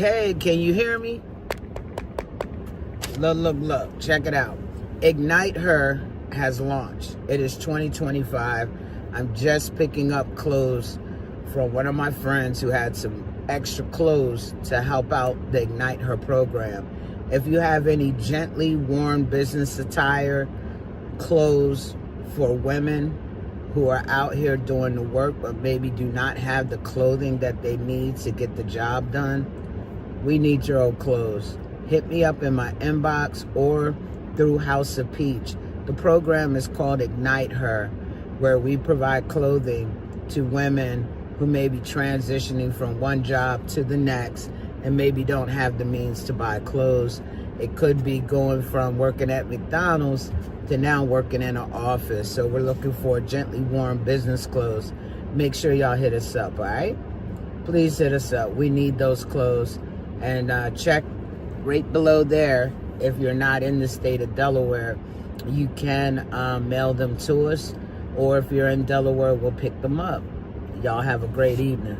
Hey, can you hear me? Look. Check it out. Ignite Her has launched. It is 2025. I'm just picking up clothes from one of my friends who had some extra clothes to help out the Ignite Her program. If you have any gently worn business attire, clothes for women who are out here doing the work but maybe do not have the clothing that they need to get the job done, we need your old clothes. Hit me up in my inbox or through House of Peeaach. The program is called Ignite Her, where we provide clothing to women who may be transitioning from one job to the next and maybe don't have the means to buy clothes. It could be going from working at McDonald's to now working in an office. So we're looking for gently worn business clothes. Make sure y'all hit us up, all right? Please hit us up. We need those clothes. And check right below there. If you're not in the state of Delaware, you can mail them to us. Or if you're in Delaware, we'll pick them up. Y'all have a great evening.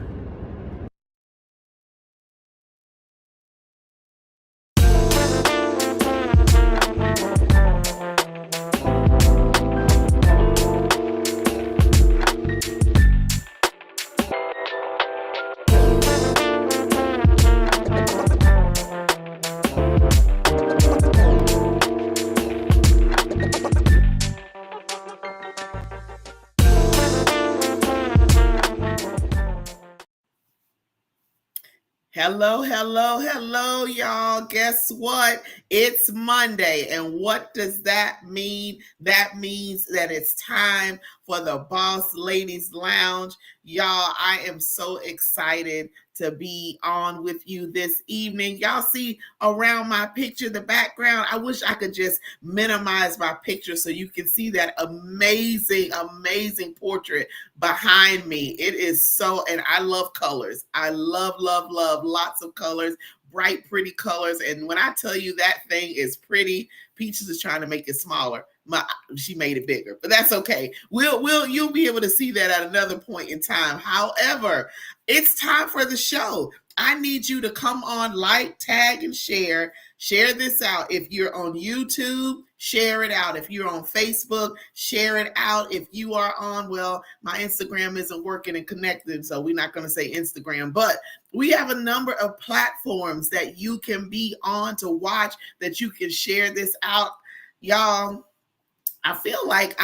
Hello, y'all. Guess what? It's Monday. And what does that mean? That means that it's time for the Boss Ladies Lounge. Y'all, I am so excited to be on with you this evening. Y'all see around my picture, the background. I wish I could just minimize my picture so you can see that amazing portrait behind me. It is so, and I love colors. I love lots of colors, bright, pretty colors. And when I tell you that thing is pretty, Peaches is trying to make it smaller. She made it bigger, but that's okay. You'll be able to see that at another point in time. However, it's time for the show. I need you to come on, like, tag, and share. Share this out. If you're on YouTube, share it out. If you're on Facebook, share it out. If you are on, well, my Instagram isn't working and connected, so we're not going to say Instagram, but we have a number of platforms that you can be on to watch, that you can share this out. Y'all, I feel like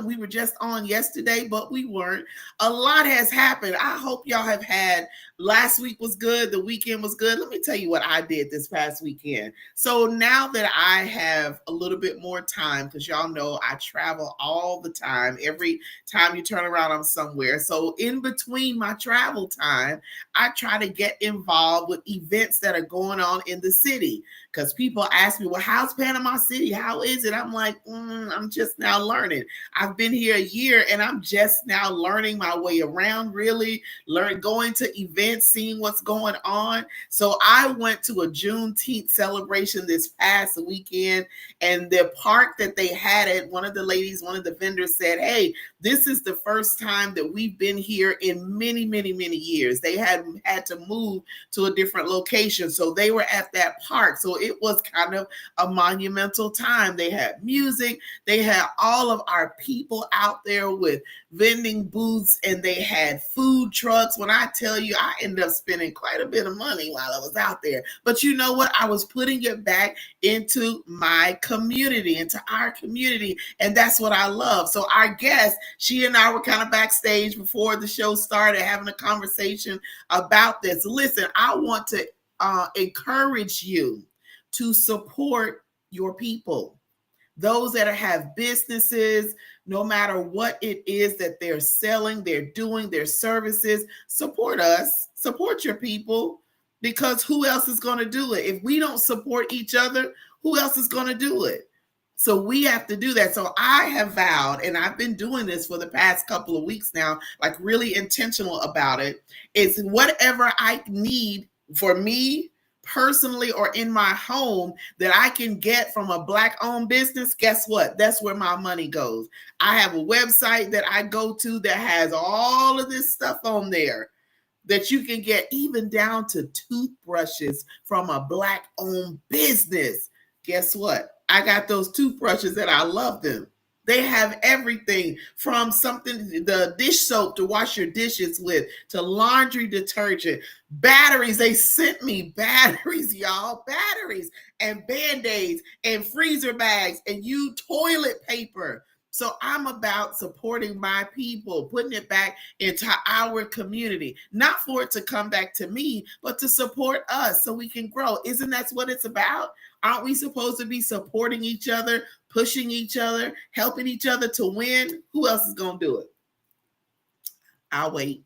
we were just on yesterday, but we weren't. A lot has happened. I hope y'all have had, last week was good, the weekend was good. Let me tell you what I did this past weekend. So now that I have a little bit more time, because y'all know I travel all the time. Every time you turn around, I'm somewhere. So in between my travel time, I try to get involved with events that are going on in the city. Because people ask me, well, how's Panama City? How is it? I'm like, I'm just now learning. I've been here a year and I'm just now learning my way around, really going to events, seeing what's going on. So I went to a Juneteenth celebration this past weekend, and the park that they had it, one of the vendors said, hey, this is the first time that we've been here in many years. They had to move to a different location. So they were at that park. So it was kind of a monumental time. They had music. They had all of our people out there with vending booths, and they had food trucks. When I tell you, I ended up spending quite a bit of money while I was out there. But you know what? I was putting it back into my community, into our community. And that's what I love. So our guest, she and I were kind of backstage before the show started, having a conversation about this. Listen, I want to encourage you to support your people. Those that have businesses, no matter what it is that they're selling, they're doing, their services, support us, support your people, because who else is going to do it? If we don't support each other, who else is going to do it? So we have to do that. So I have vowed, and I've been doing this for the past couple of weeks now, like really intentional about it, is whatever I need for me personally or in my home that I can get from a Black-owned business, guess what? That's where my money goes. I have a website that I go to that has all of this stuff on there. that you can get, even down to toothbrushes from a Black-owned business. Guess what? I got those toothbrushes and I love them. They have everything from something, the dish soap to wash your dishes with, to laundry detergent, batteries. They sent me batteries, y'all, batteries, and Band-Aids and freezer bags and toilet paper. So I'm about supporting my people, putting it back into our community, not for it to come back to me, but to support us so we can grow. Isn't that what it's about? Aren't we supposed to be supporting each other, pushing each other, helping each other to win? Who else is going to do it? I'll wait.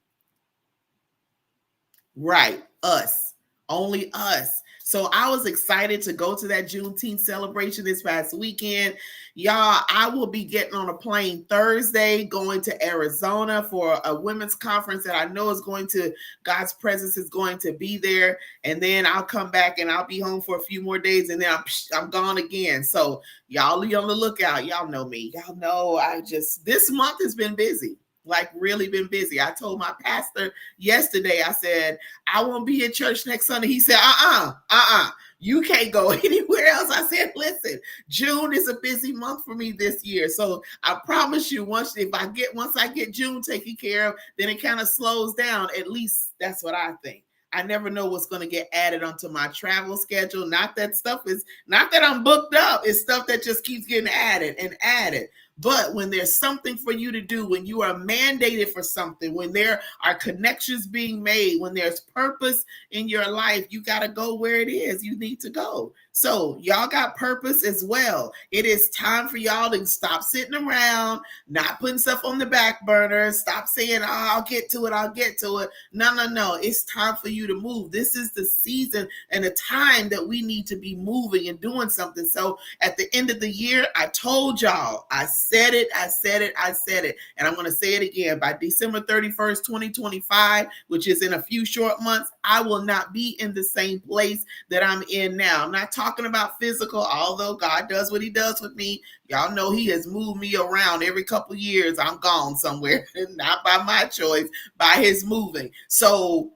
Right. Us. Only us. So I was excited to go to that Juneteenth celebration this past weekend. Y'all, I will be getting on a plane Thursday, going to Arizona for a women's conference that I know God's presence is going to be there. And then I'll come back and I'll be home for a few more days and then I'm gone again. So y'all be on the lookout. Y'all know me. Y'all know this month has been busy. Like really been busy. I told my pastor yesterday, I said, I won't be in church next Sunday. He said, you can't go anywhere else. I said, listen, June is a busy month for me this year. So I promise you, once I get June taken care of, then it kind of slows down. At least that's what I think. I never know what's going to get added onto my travel schedule. Not that I'm booked up. It's stuff that just keeps getting added and added. But when there's something for you to do, when you are mandated for something, when there are connections being made, when there's purpose in your life, you got to go where it is you need to go. So y'all got purpose as well. It is time for y'all to stop sitting around, not putting stuff on the back burner. Stop saying, I'll get to it. No. It's time for you to move. This is the season and the time that we need to be moving and doing something. So at the end of the year, I told y'all, I said it. And I'm going to say it again. By December 31st, 2025, which is in a few short months, I will not be in the same place that I'm in now. I'm not talking about physical, although God does what he does with me. Y'all know he has moved me around every couple of years. I'm gone somewhere, not by my choice, by his moving. So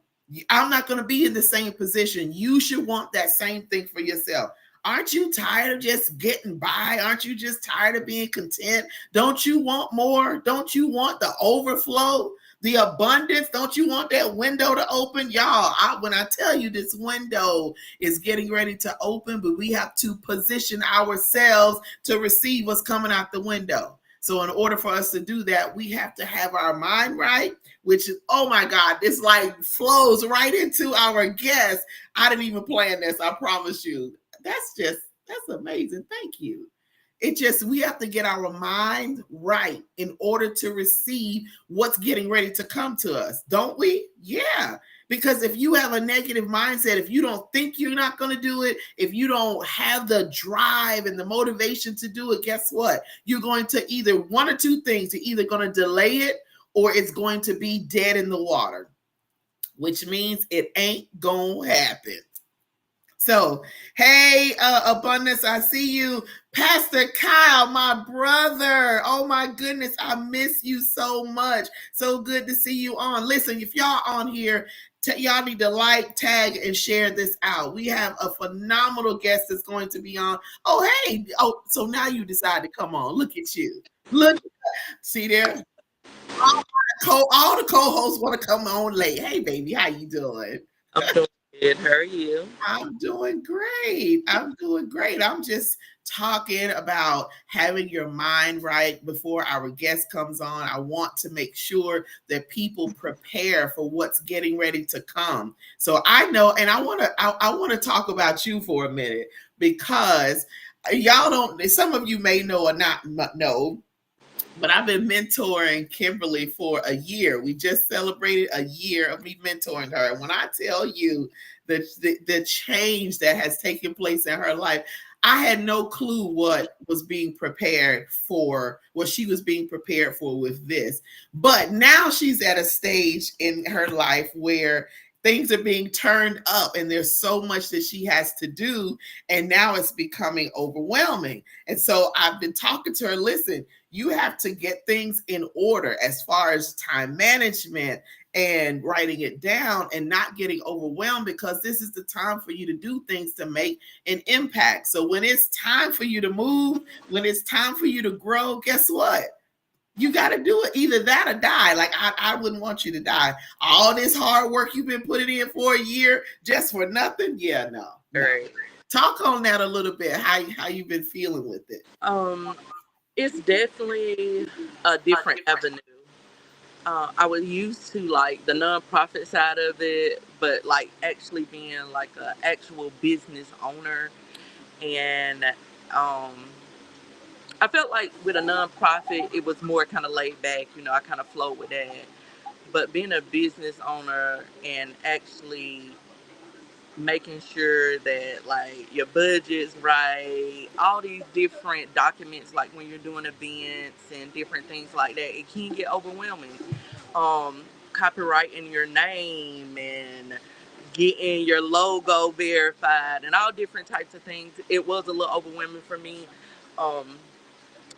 I'm not going to be in the same position. You should want that same thing for yourself. Aren't you tired of just getting by? Aren't you just tired of being content? Don't you want more? Don't you want the overflow, the abundance? Don't you want that window to open? Y'all, when I tell you this window is getting ready to open, but we have to position ourselves to receive what's coming out the window. So in order for us to do that, we have to have our mind right, which is, oh my God, this like flows right into our guest. I didn't even plan this, I promise you. That's amazing. Thank you. We have to get our mind right in order to receive what's getting ready to come to us, don't we? Yeah. Because if you have a negative mindset, if you don't think you're not going to do it, if you don't have the drive and the motivation to do it, guess what? You're going to either one or two things. You're either going to delay it or it's going to be dead in the water, which means it ain't going to happen. So, hey, Abundance, I see you. Pastor Kyle, my brother. Oh, my goodness. I miss you so much. So good to see you on. Listen, if y'all on here, y'all need to like, tag, and share this out. We have a phenomenal guest that's going to be on. Oh, hey. Oh, so now you decide to come on. Look at you. Look. See there? All the co-hosts want to come on late. Hey, baby, how you doing? I'm doing good. How are you? I'm doing great. I'm just talking about having your mind right before our guest comes on. I want to make sure that people prepare for what's getting ready to come. So I know, and I want to talk about you for a minute because y'all don't, some of you may know or not know, but I've been mentoring Kimberly for a year. We just celebrated a year of me mentoring her. And when I tell you the change that has taken place in her life, I had no clue what was being prepared for, what she was being prepared for with this. But now she's at a stage in her life where things are being turned up and there's so much that she has to do. And now it's becoming overwhelming. And so I've been talking to her, listen, you have to get things in order as far as time management and writing it down and not getting overwhelmed, because this is the time for you to do things to make an impact. So when it's time for you to move, when it's time for you to grow, guess what? You got to do it. Either that or die. Like I wouldn't want you to die. All this hard work you've been putting in for a year just for nothing. Yeah, no. Right. Talk on that a little bit. How you've been feeling with it? It's definitely a different avenue. I was used to like the nonprofit side of it, but like actually being like an actual business owner, and um, I felt like with a nonprofit, it was more kind of laid back. I kind of flowed with that. But being a business owner and actually making sure that like your budget's right, all these different documents, like when you're doing events and different things like that, it can get overwhelming. Copyrighting your name and getting your logo verified and all different types of things, it was a little overwhelming for me. um,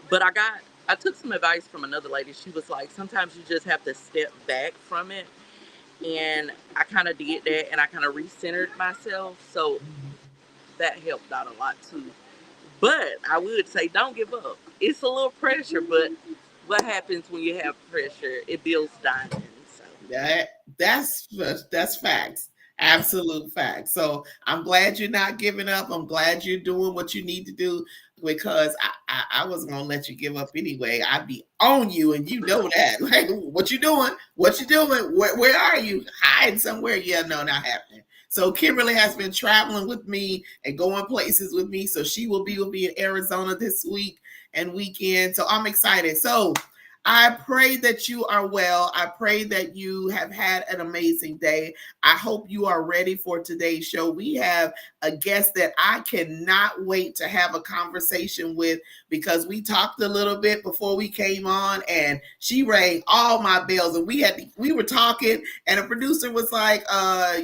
but I took some advice from another lady. She was like, sometimes you just have to step back from it, and I kind of did that, and I kind of recentered myself, so that helped out a lot too. But I would say don't give up. It's a little pressure, but what happens when you have pressure? It builds diamonds. So. That's facts. Absolute facts. So I'm glad you're not giving up. I'm glad you're doing what you need to do, because I wasn't gonna let you give up anyway. I'd be on you, and you know that. Like, what you doing? What you doing? Where are you? Hiding somewhere? Yeah, no, not happening. So Kimberly has been traveling with me and going places with me. So she will be in Arizona this week and weekend. So I'm excited. So I pray that you are well. I pray that you have had an amazing day. I hope you are ready for today's show. We have a guest that I cannot wait to have a conversation with, because we talked a little bit before we came on and she rang all my bells, and we were talking and the producer was like,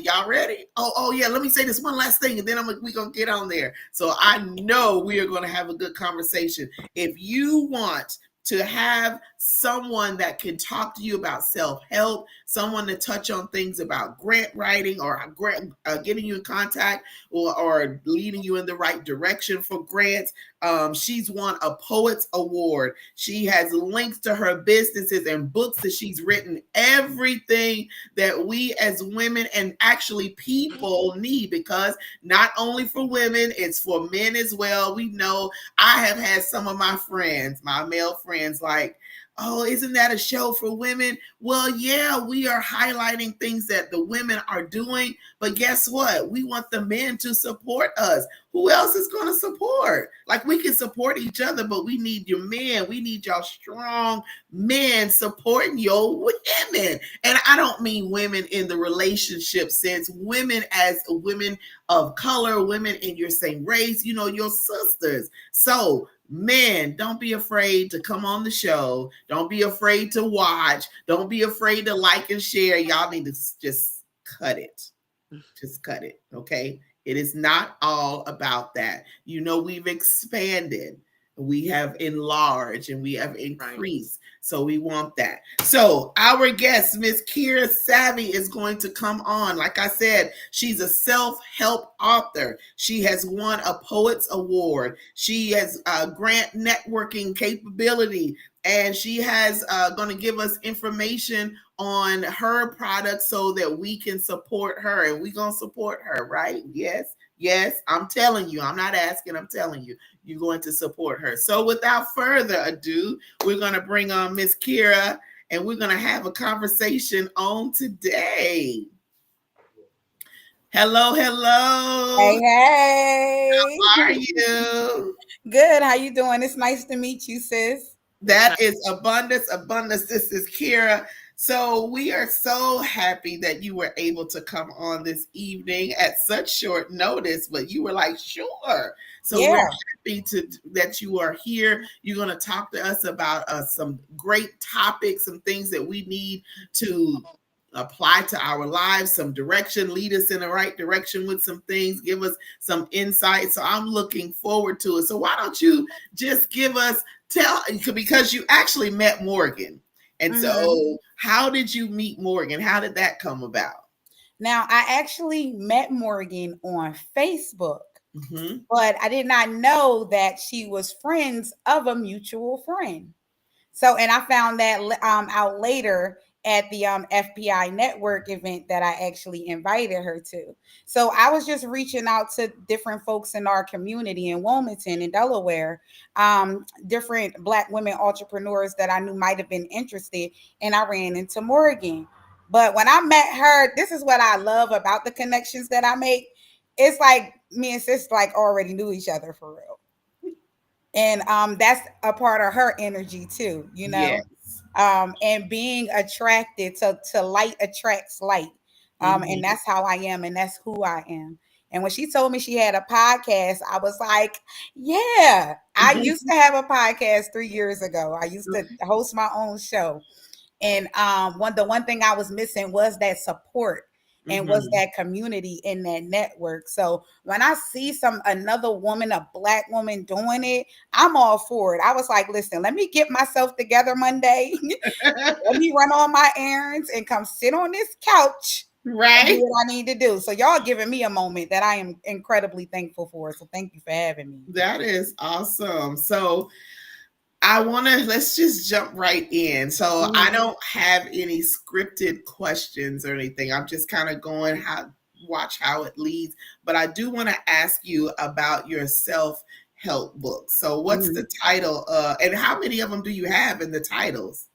y'all ready? Oh yeah, let me say this one last thing and then we're going to get on there. So I know we are going to have a good conversation. If you want to have someone that can talk to you about self-help, someone to touch on things about grant writing or getting you in contact or leading you in the right direction for grants. She's won a Poets Award. She has links to her businesses and books that she's written, everything that we as women and actually people need, because not only for women, it's for men as well. We know I have had some of my friends, my male friends, like, oh, isn't that a show for women? Well, yeah, we are highlighting things that the women are doing, but guess what? We want the men to support us. Who else is going to support? Like, we can support each other, but we need your men. We need y'all strong men supporting your women. And I don't mean women in the relationship sense, women as women of color, women in your same race, your sisters. So men, don't be afraid to come on the show. Don't be afraid to watch. Don't be afraid to like and share. Y'all need to just cut it. Just cut it, okay? It is not all about that. We've expanded, we have enlarged, and we have increased. Right. So we want that. So our guest, Miss Kira Savvy, is going to come on. Like I said, she's a self-help author. She has won a Poets Award. She has grant networking capability, and she has going to give us information on her product so that we can support her, and we're going to support her, right? Yes, I'm telling you. I'm not asking, I'm telling you. You're going to support her. So without further ado, we're going to bring on Miss Kira, and we're going to have a conversation on today. Hello. Hey. How are you? Good. How you doing? It's nice to meet you, sis. That is abundance. This is Kira. So we are so happy that you were able to come on this evening at such short notice, but you were like, sure. So yeah. We're happy that you are here. You're going to talk to us about some great topics, some things that we need to apply to our lives, some direction, lead us in the right direction with some things, give us some insight. So I'm looking forward to it. So why don't you just give us, because you actually met Morgan. And so, how did you meet Morgan? How did that come about? Now, I actually met Morgan on Facebook, Mm-hmm. but I did not know that she was friends of a mutual friend. So, and I found that out later at the FPI network event that I actually invited her to. So I was just reaching out to different folks in our community in Wilmington in Delaware, different Black women entrepreneurs that I knew might have been interested, and I ran into Morgan. But when I met her, this is what I love about the connections that I make. It's like me and sis like already knew each other for real, and that's a part of her energy too, you know. Yes. And being attracted to light attracts light, and Mm-hmm. that's how I am, and that's who I am. And when she told me she had a podcast, I was like, yeah, I used to have a podcast 3 years ago. I used to host my own show, and one thing I was missing was that support and was Mm-hmm. that community in that network. So when I see another woman, a Black woman doing it, I'm all for it. I was like, listen, let me get myself together Monday. Let me run all my errands and come sit on this couch and do Right. what I need to do. So y'all giving me a moment that I am incredibly thankful for. So thank you for having me. That is awesome. So, let's just jump right in. So I Mhm. don't have any scripted questions or anything. I'm just kind of going watch how it leads. But I do want to ask you about your self-help book. So what's Mhm. the title? And how many of them do you have in the titles?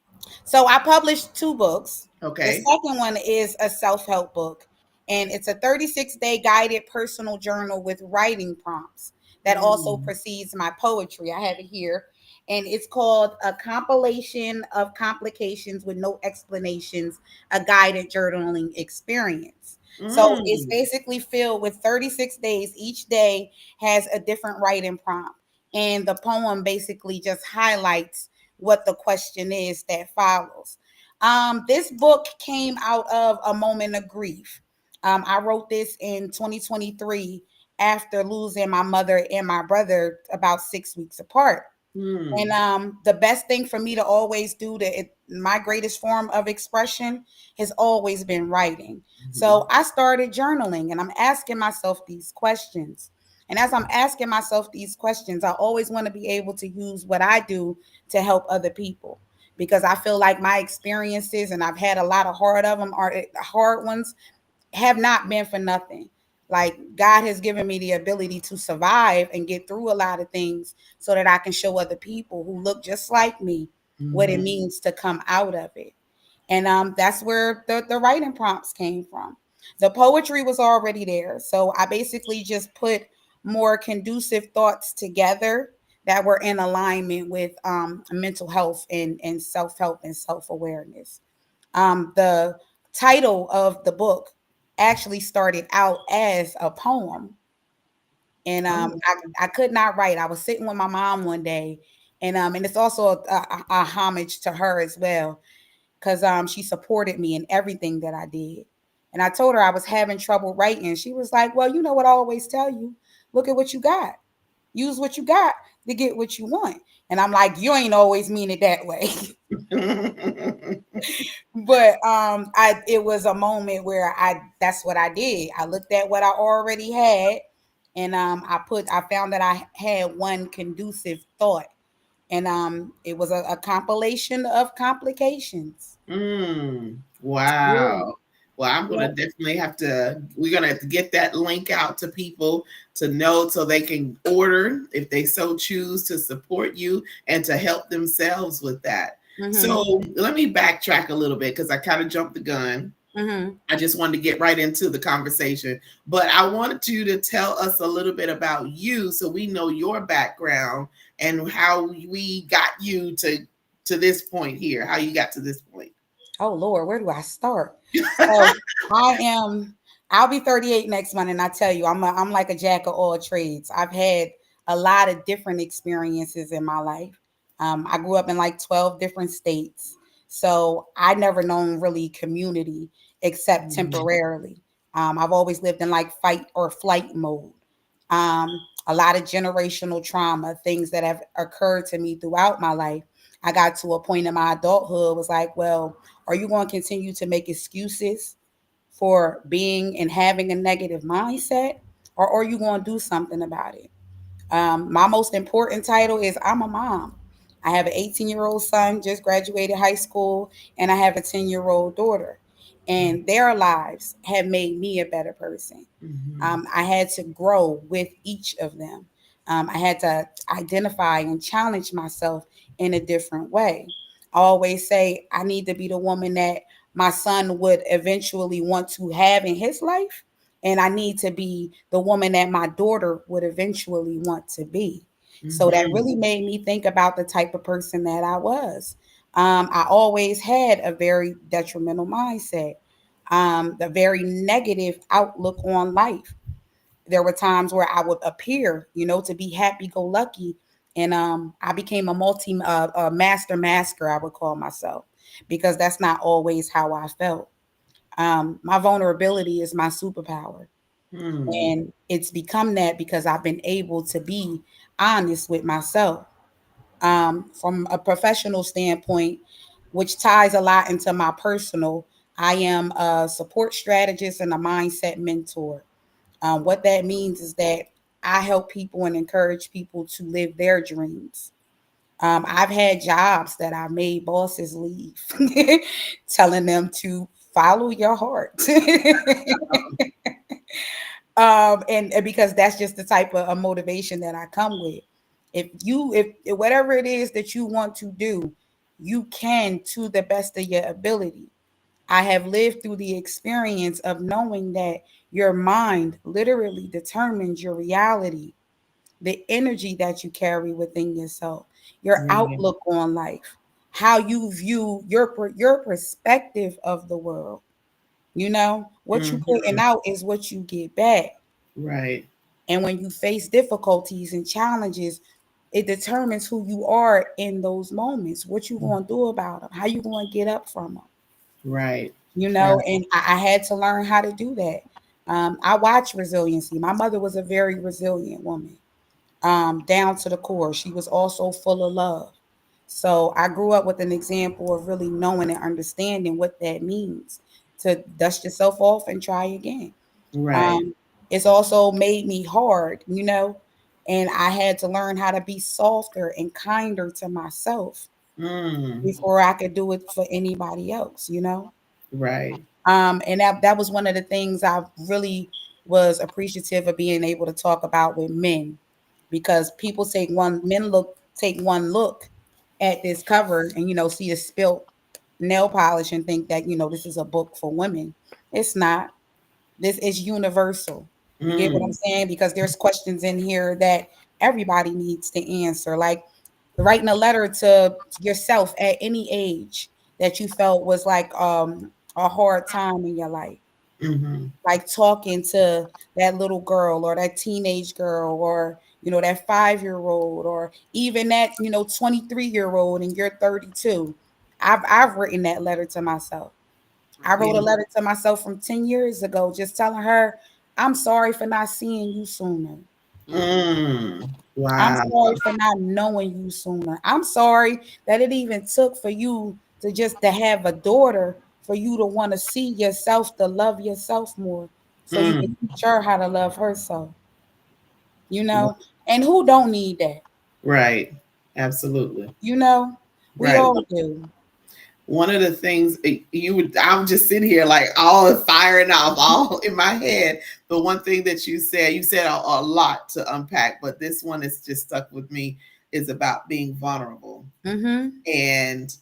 So I published two books. The Okay. second one is a self-help book, and it's a 36-day guided personal journal with writing prompts that also Mm. precedes my poetry. I have it here, and it's called A Compilation of Complications with No Explanations, a guided journaling experience. So it's Mm. basically filled with 36 days. Each day has a different writing prompt, and the poem basically just highlights what the question is that follows. This book came out of a moment of grief. I wrote this in 2023 after losing my mother and my brother about 6 weeks apart. And Mm. the best thing for me to always do my greatest form of expression has always been writing. Mhm. So I started journaling and I'm asking myself these questions. And as I'm asking myself these questions, I always want to be able to use what I do to help other people because I feel like my experiences, and I've had a lot of hard of them, are hard ones, have not been for nothing. Like God has given me the ability to survive and get through a lot of things so that I can show other people who look just like me what it Mhm. means to come out of it. And that's where the writing prompts came from. The poetry was already there. So I basically just put more conducive thoughts together that were in alignment with mental health and self-help and self-awareness. The title of the book actually started out as a poem, and Oh. I could not write. I was sitting with my mom one day, and it's also a homage to her as well because she supported me in everything that I did. And I told her I was having trouble writing. She was like, "Well, you know what I always tell you. Look at what you got. Use what you got to get what you want." And I'm like, "You ain't always mean it that way." But I it was a moment where I that's what I did. I looked at what I already had, and I found that I had one conducive thought, and it was a compilation of complications. Mm, Yeah. wow. Well, I'm going to Yep. definitely we're going to have to get that link out to people to know so they can order if they so choose to support you and to help themselves with that. Mhm. So let me backtrack a little bit because I kind of jumped the gun. Mhm. I just wanted to get right into the conversation, but I wanted you to tell us a little bit about you so we know your background and how we got you to this point here, how you got to this point. Oh Lord, where do I start? So I am. I'll be 38 next month, and I tell you, I'm like a jack of all trades. I've had a lot of different experiences in my life. I grew up in like 12 different states, so I never known really community except Mhm. temporarily. I've always lived in like fight or flight mode. A lot of generational trauma, things that have occurred to me throughout my life. I got to a point in my adulthood was like, well, are you going to continue to make excuses for being and having a negative mindset, or are you going to do something about it? My most important title is I'm a mom. I have an 18-year-old son, just graduated high school, and I have a 10-year-old daughter. And their lives have made me a better person. Mm-hmm. I had to grow with each of them. I had to identify and challenge myself in a different way. I always say I need to be the woman that my son would eventually want to have in his life. And I need to be the woman that my daughter would eventually want to be. So that Mm-hmm. really made me think about the type of person that I was. I always had a very detrimental mindset, the very negative outlook on life. There were times where I would appear, to be happy go lucky. And I became a master masker, I would call myself, because that's not always how I felt. My vulnerability is my superpower. Mm. And it's become that because I've been able to be honest with myself. From a professional standpoint, which ties a lot into my personal, I am a support strategist and a mindset mentor. What that means is that I help people and encourage people to live their dreams. I've had jobs that I made bosses leave, telling them to follow your heart. And because that's just the type of motivation that I come with. If whatever it is that you want to do, you can to the best of your ability. I have lived through the experience of knowing that your mind literally determines your reality, the energy that you carry within yourself, your Right. outlook on life, how you view your perspective of the world. What you putting Mm-hmm. out is what you get back. Right. And when you face difficulties and challenges, it determines who you are in those moments. What you going to do about them? How you going to get up from them? Right. Right. And I had to learn how to do that. I watch resiliency. My mother was a very resilient woman, down to the core. She was also full of love. So I grew up with an example of really knowing and understanding what that means to dust yourself off and try again. Right. Um, it's also made me hard, and I had to learn how to be softer and kinder to myself Mm. before I could do it for anybody else. Right. And that was one of the things I really was appreciative of being able to talk about with men, because men take one look at this cover and see a spilt nail polish and think that this is a book for women. It's not. This is universal. You get what I'm Mm. saying? Because there's questions in here that everybody needs to answer. Like writing a letter to yourself at any age that you felt was like a hard time in your life. Mm-hmm. Like talking to that little girl or that teenage girl or that 5-year-old or even that 23-year-old and you're 32. I've written that letter to myself. I wrote a Yeah. letter to myself from 10 years ago, just telling her, I'm sorry for not seeing you sooner. Mm. I'm Wow. sorry for not knowing you sooner. I'm sorry that it even took for you to have a daughter, for you to want to see yourself, to love yourself more, so you can Mm. teach her how to love herself, you know? And who don't need that? Right. Absolutely. You know, we Right. all do. One of the things I'm just sitting here like all firing off all in my head. But one thing that you said a lot to unpack, but this one is just stuck with me, is about being vulnerable. Mm-hmm. And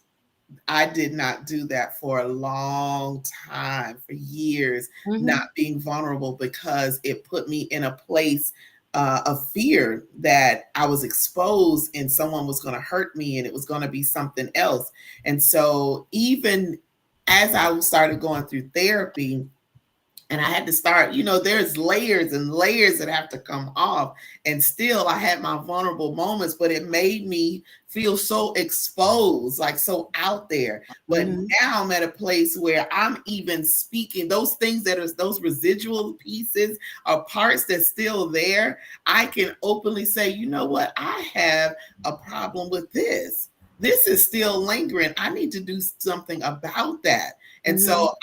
I did not do that for a long time, for years, not Mm-hmm. being vulnerable, because it put me in a place of fear that I was exposed and someone was going to hurt me and it was going to be something else. And so, even as I started going through therapy, and I had to start, there's layers and layers that have to come off. And still, I had my vulnerable moments, but it made me feel so exposed, like so out there. But Mm-hmm. now I'm at a place where I'm even speaking those things that are those residual pieces or parts that's still there. I can openly say, you know what? I have a problem with this. this is still lingering. I need to do something about that. And Mhm. so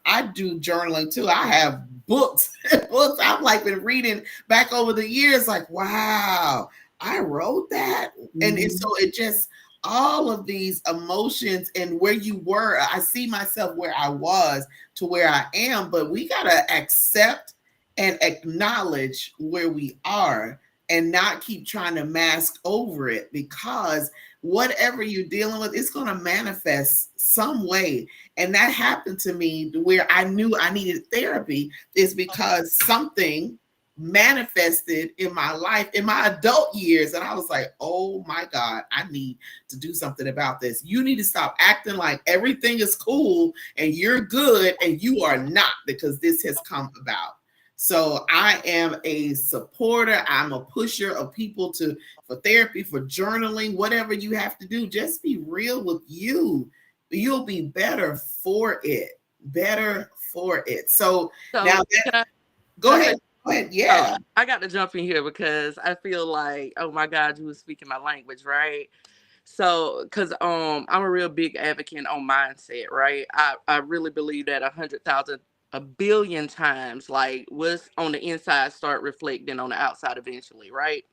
I do journaling too. I have books, books I've like been reading back over the years, like, wow, I wrote that. And Mhm. so it just all of these emotions and where you were, I see myself where I was to where I am, but we gotta accept and acknowledge where we are and not keep trying to mask over it, because whatever you're dealing with, it's going to manifest some way. And that happened to me where I knew I needed therapy, is because something manifested in my life in my adult years. And I was like, oh my God, I need to do something about this. You need to stop acting like everything is cool and you're good and you are not, because this has come about. So I am a supporter. I'm a pusher of people to for therapy, for journaling, whatever you have to do. Just be real with you. You'll be better for it. Better for it. So now, So can go I ahead. say? Go ahead. Oh, Yeah. I got to jump in here because I feel like, oh my God, you were speaking my language, right? So, because I'm a real big advocate on mindset, right? I really believe that 100,000, a billion times, like what's on the inside start reflecting on the outside eventually, right?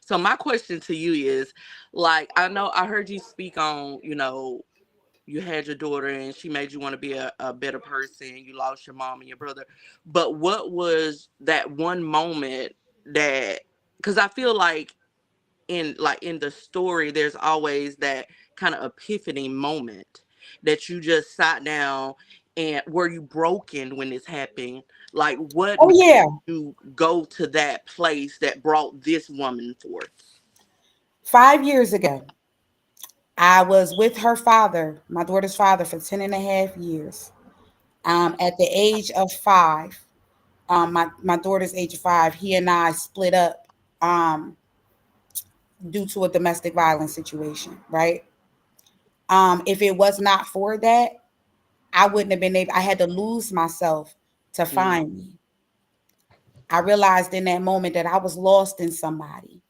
So my question to you is, like, I know I heard you speak on, you had your daughter and she made you want to be a better person. You lost your mom and your brother. But what was that one moment that, because I feel like in the story, there's always that kind of epiphany moment that you just sat down, and were you broken when this happened? Like what Oh made yeah. you go to that place that brought this woman forth? 5 years ago, I was with her father, my daughter's father, for 10.5 years. At the age of 5, my daughter's age of 5, he and I split up um, due to a domestic violence situation, right? If it was not for that, I wouldn't have been able, I had to lose myself to Mm, find me. I realized in that moment that I was lost in somebody.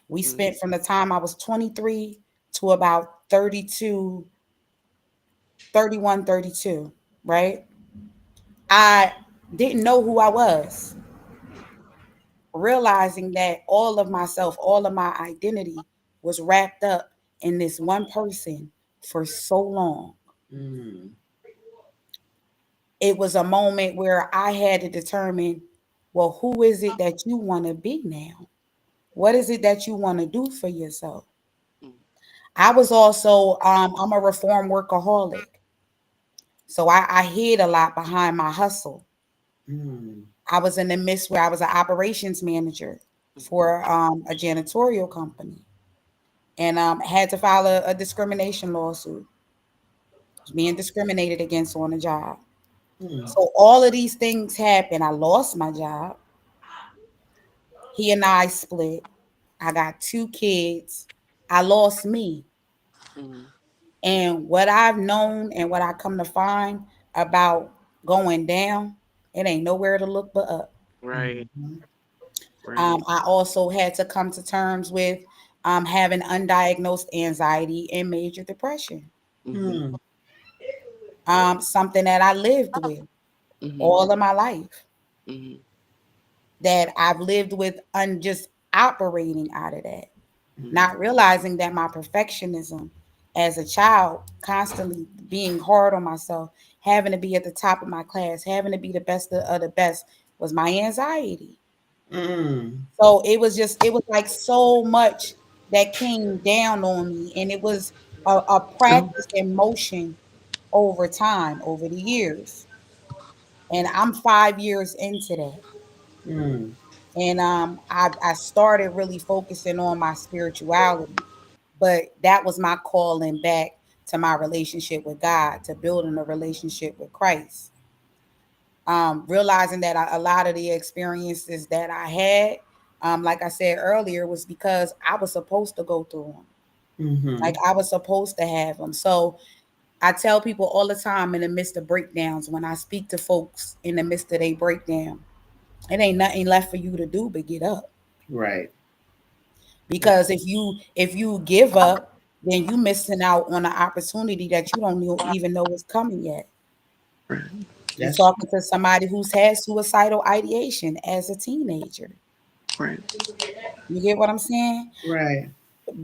We mm, spent from the time I was 23 to about 32, 31, 32, right? I didn't know who I was, realizing that all of myself, all of my identity was wrapped up in this one person for so long. Mm, It was a moment where I had to determine, well, who is it that you want to be now? What is it that you want to do for yourself? mm, I was also, I'm a reform workaholic. So I hid a lot behind my hustle. mm, I was in the midst where I was an operations manager mhm, for a janitorial company, and had to file a discrimination lawsuit. Was being discriminated against on the job. mm, So all of these things happened. I lost my job. He and I split. I got 2 kids. I lost me. mm. And what I've known and what I come to find about going down, it ain't nowhere to look but up. Right, mm, right. I also had to come to terms with having undiagnosed anxiety and major depression, Mhm, mm, something that I lived with mhm, all of my life, mhm, that I've lived with, just operating out of that, mhm, not realizing that my perfectionism as a child, constantly being hard on myself, having to be at the top of my class, having to be the best of the best, was my anxiety. mm, So it was like so much that came down on me. And it was a practice in motion over time, over the years. And I'm 5 years into that. mm, And I started really focusing on my spirituality. But that was my calling back to my relationship with God, to building a relationship with Christ. Realizing that a lot of the experiences that I had, like I said earlier, was because I was supposed to go through them. Like mhm, I was supposed to have them. So I tell people all the time in the midst of breakdowns, when I speak to folks in the midst of their breakdown, it ain't nothing left for you to do but get up. right. Because if you give up, then you missing out on an opportunity that you don't even know is coming yet. Right. You're That's talking to somebody who's had suicidal ideation as a teenager. Right. You get what I'm saying? right.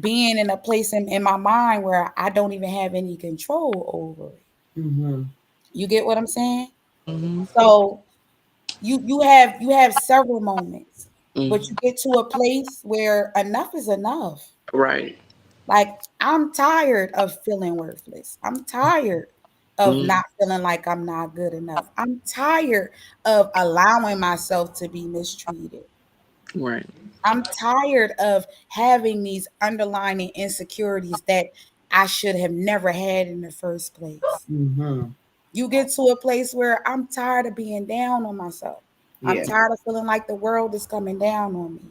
Being in a place in my mind where I don't even have any control over it. Mm-hmm. You get what I'm saying? Mm-hmm. So you have several moments, but Mm-hmm. you get to a place where enough is enough. Right. Like, I'm tired of feeling worthless. I'm tired of Mm-hmm. not feeling like I'm not good enough. I'm tired of allowing myself to be mistreated. Right. I'm tired of having these underlying insecurities that I should have never had in the first place. Mm-hmm. You get to a place where I'm tired of being down on myself. I'm Yeah. tired of feeling like the world is coming down on me.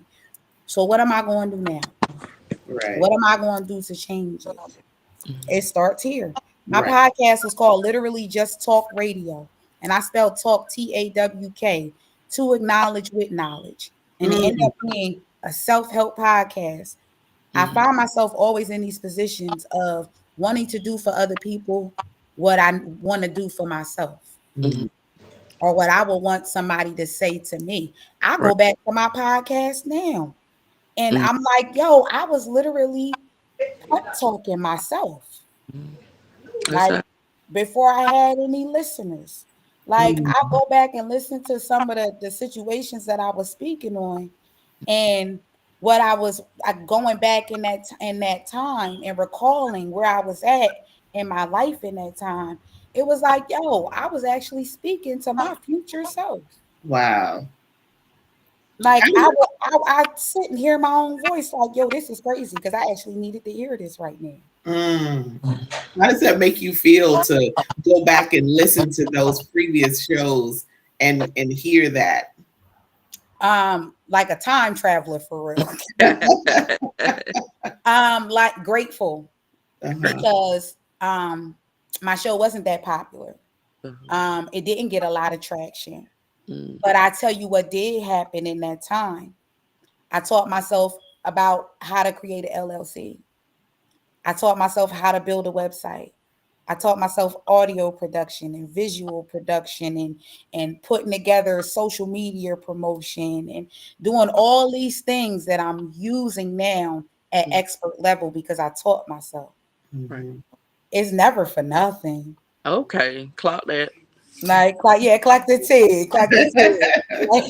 So what am I going to do now? Right. What am I going to do to change it? It starts here. My Right. podcast is called literally Just Talk Radio, and I spelled talk TAWK, to acknowledge with knowledge, and it ended Mm. up being a self-help podcast. I Mm-hmm. find myself always in these positions of wanting to do for other people what I want to do for myself, Mm-hmm. Mm. or what I would want somebody to say to me. I Right. go back to my podcast now, and Mm-hmm. I'm like, yo, I was literally pep talking myself. That's Like, that. before I had any listeners. Like, Mm. I go back and listen to some of the situations that I was speaking on, and what I was going back in that time and recalling where I was at in my life in that time. It was like, yo, I was actually speaking to my future self. Wow. Like, I, I sit and hear my own voice, like, yo, this is crazy because I actually needed to hear this right now. mm. How does that make you feel to go back and listen to those previous shows and hear that? Like a time traveler for real. Like, grateful Uh-huh. because my show wasn't that popular. It didn't get a lot of traction. Mm-hmm. But I tell you what did happen in that time. I taught myself about how to create an LLC. I taught myself how to build a website. I taught myself audio production and visual production, and putting together social media promotion and doing all these things that I'm using now at expert level because I taught myself. Right. Mm-hmm. It's never for nothing. Okay. Clock that. Yeah, clock the T, clock the T. Like,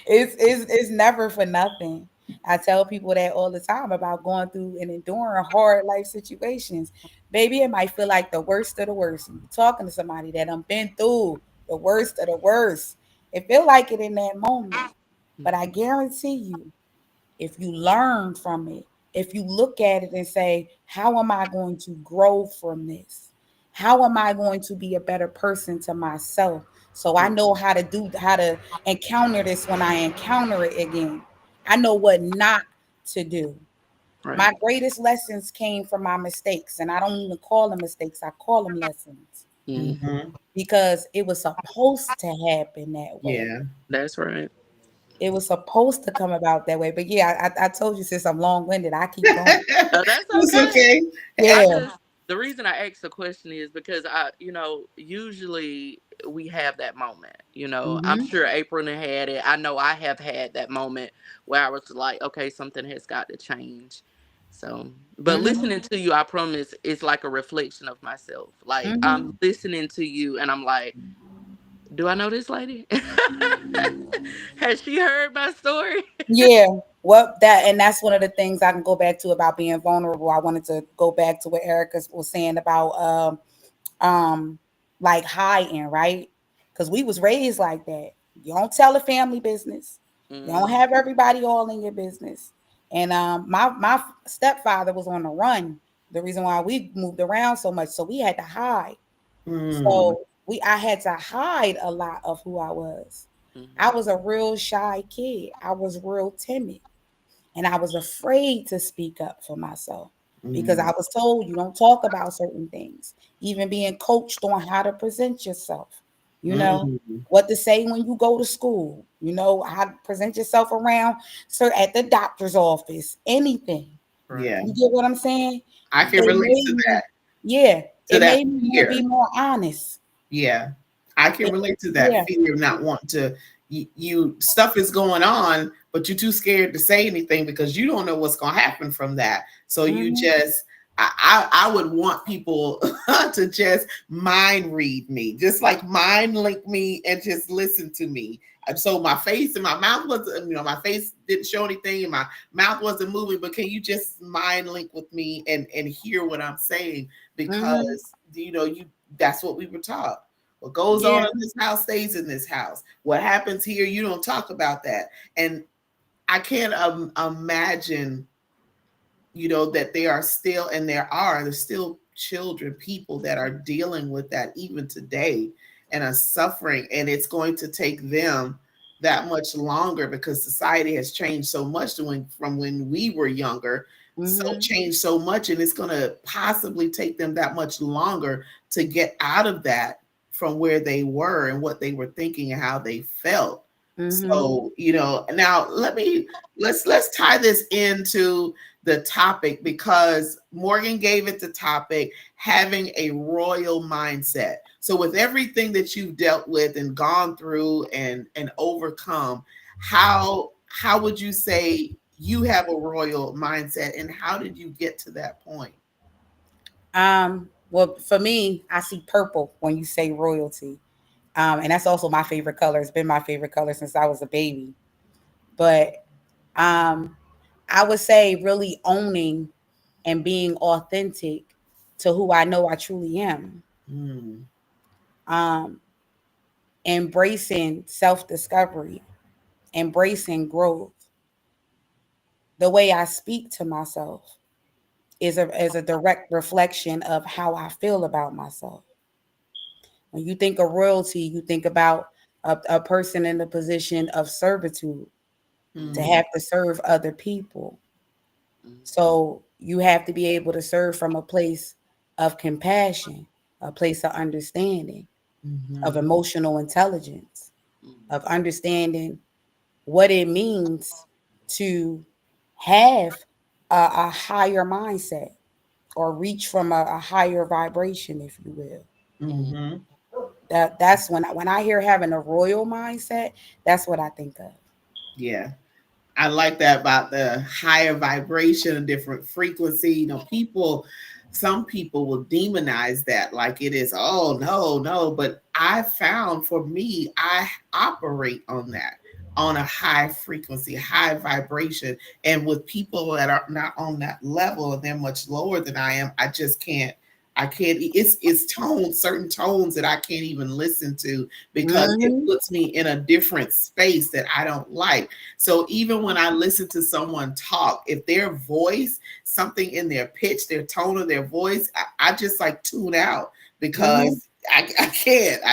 it's never for nothing. I tell people that all the time about going through and enduring hard life situations. Baby, it might feel like the worst of the worst. And you're talking to somebody that I've been through the worst of the worst. It feel like it in that moment. But I guarantee you, if you learn from it, if you look at it and say, how am I going to grow from this? How am I going to be a better person to myself? So I know how to encounter this when I encounter it again. I know what not to do. Right. My greatest lessons came from my mistakes, and I don't even call them mistakes, I call them lessons Mm-hmm. Mm-hmm. because it was supposed to happen that way. Yeah. That's right. It was supposed to come about that way. But yeah, I told you, since I'm long winded, I keep going. That's It's okay. okay. I Yeah. just the reason I asked the question is because usually we have that moment. I'm Mm-hmm. sure April done had it. I know I have had that moment where I was like, okay, something has got to change. So, but Hmm. listening to you, I promise, it's like a reflection of myself. Like I'm Hmm. listening to you, and I'm like, do I know this lady? Has she heard my story? Yeah. Well, that's one of the things I can go back to about being vulnerable. I wanted to go back to what Erica was saying about um like hiding, right? Because we was raised like that. You don't tell a family business. You don't Mm, have everybody all in your business. And my stepfather was on the run. The reason why we moved around so much, so we had to hide. Mm. So I had to hide a lot of who I was. I mhm, was a real shy kid. I was real timid. And I was afraid to speak up for myself because I Mm. was told you don't talk about certain things, even being coached on how to present yourself, you know, Mm. what to say when you go to school, how to present yourself around, so at the doctor's office, anything. Yeah, You get what I'm saying? I can It relate made to me, that. yeah, To it that made me want to fear. be more honest. Yeah, I can It, relate to that yeah. fear of not wanting to. You stuff is going on, but you're too scared to say anything because you don't know what's going to happen from that. So you Mm-hmm. just, I would want people to just mind read me, just like mind link me and just listen to me. And so my face and my mouth was, my face didn't show anything and my mouth wasn't moving, but can you just mind link with me and hear what I'm saying? Mm-hmm. Because, you that's what we were taught. What goes on Yeah. in this house stays in this house. What happens here, you don't talk about that. And I can't imagine, that they are still, and there's still children, people that are dealing with that even today and are suffering. And it's going to take them that much longer because society has changed so much from when we were younger, so Mm-hmm. changed so much. And it's going to possibly take them that much longer to get out of that from where they were and what they were thinking and how they felt. Mm-hmm. So, now let's tie this into the topic because Morgan gave it the topic, having a royal mindset. So with everything that you've dealt with and gone through and overcome, how would you say you have a royal mindset and how did you get to that point? Well, for me, I see purple when you say royalty. And that's also my favorite color. It's been my favorite color since I was a baby. But um, I would say really owning and being authentic to who I know I truly am. Mm, Um, Embracing self discovery, embracing growth. The way I speak to myself is a direct reflection of how I feel about myself. When you think of royalty, you think about a person in a position of servitude to mm, have to serve other people. So you have to be able to serve from a place of compassion, a place of understanding, of mhm, emotional intelligence, of understanding what it means to have a higher mindset or reach from a higher vibration, if you will. mhm. That's when I hear having a royal mindset, that's what I think of. Yeah. I like that about the higher vibration and different frequency. Some people will demonize that like it is, oh, no, no. But I found for me, I operate on that, on a high frequency, high vibration. And with people that are not on that level and they're much lower than I am, I just can't. I can't. It's tones, certain tones that I can't even listen to because it Hmm. puts me in a different space that I don't like. So even when I listen to someone talk, if their voice, something in their pitch, their tone of their voice, I just like tune out Hmm. because I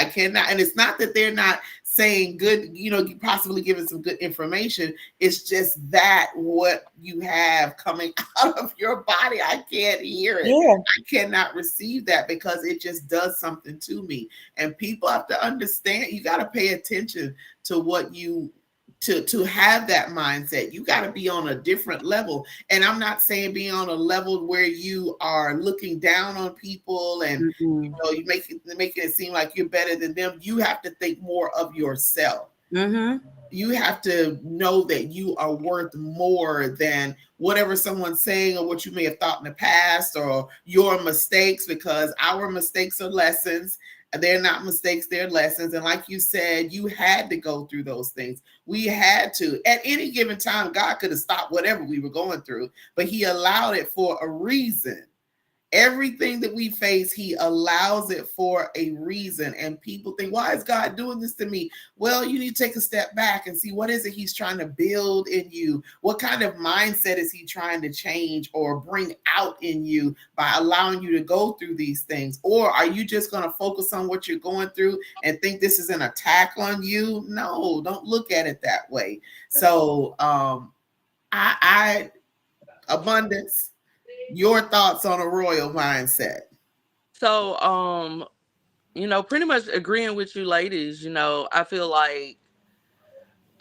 cannot. And it's not that they're not saying good, possibly giving some good information. It's just that what you have coming out of your body, I can't hear it. Yeah. I cannot receive that because it just does something to me. And people have to understand, you got to pay attention to what you to have that mindset. You got to be on a different level. And I'm not saying being on a level where you are looking down on people and Hmm. you making it seem like you're better than them. You have to think more of yourself. Hmm. You have to know that you are worth more than whatever someone's saying or what you may have thought in the past or your mistakes, because our mistakes are lessons. They're not mistakes, they're lessons. And like you said, you had to go through those things. We had to. At any given time, God could have stopped whatever we were going through, but He allowed it for a reason. Everything that we face, He allows it for a reason. And people think, why is God doing this to me? Well, you need to take a step back and see what is it He's trying to build in you? What kind of mindset is He trying to change or bring out in you by allowing you to go through these things? Or are you just going to focus on what you're going through and think this is an attack on you? No, don't look at it that way. So I abundance, your thoughts on a royal mindset. So, pretty much agreeing with you ladies, I feel like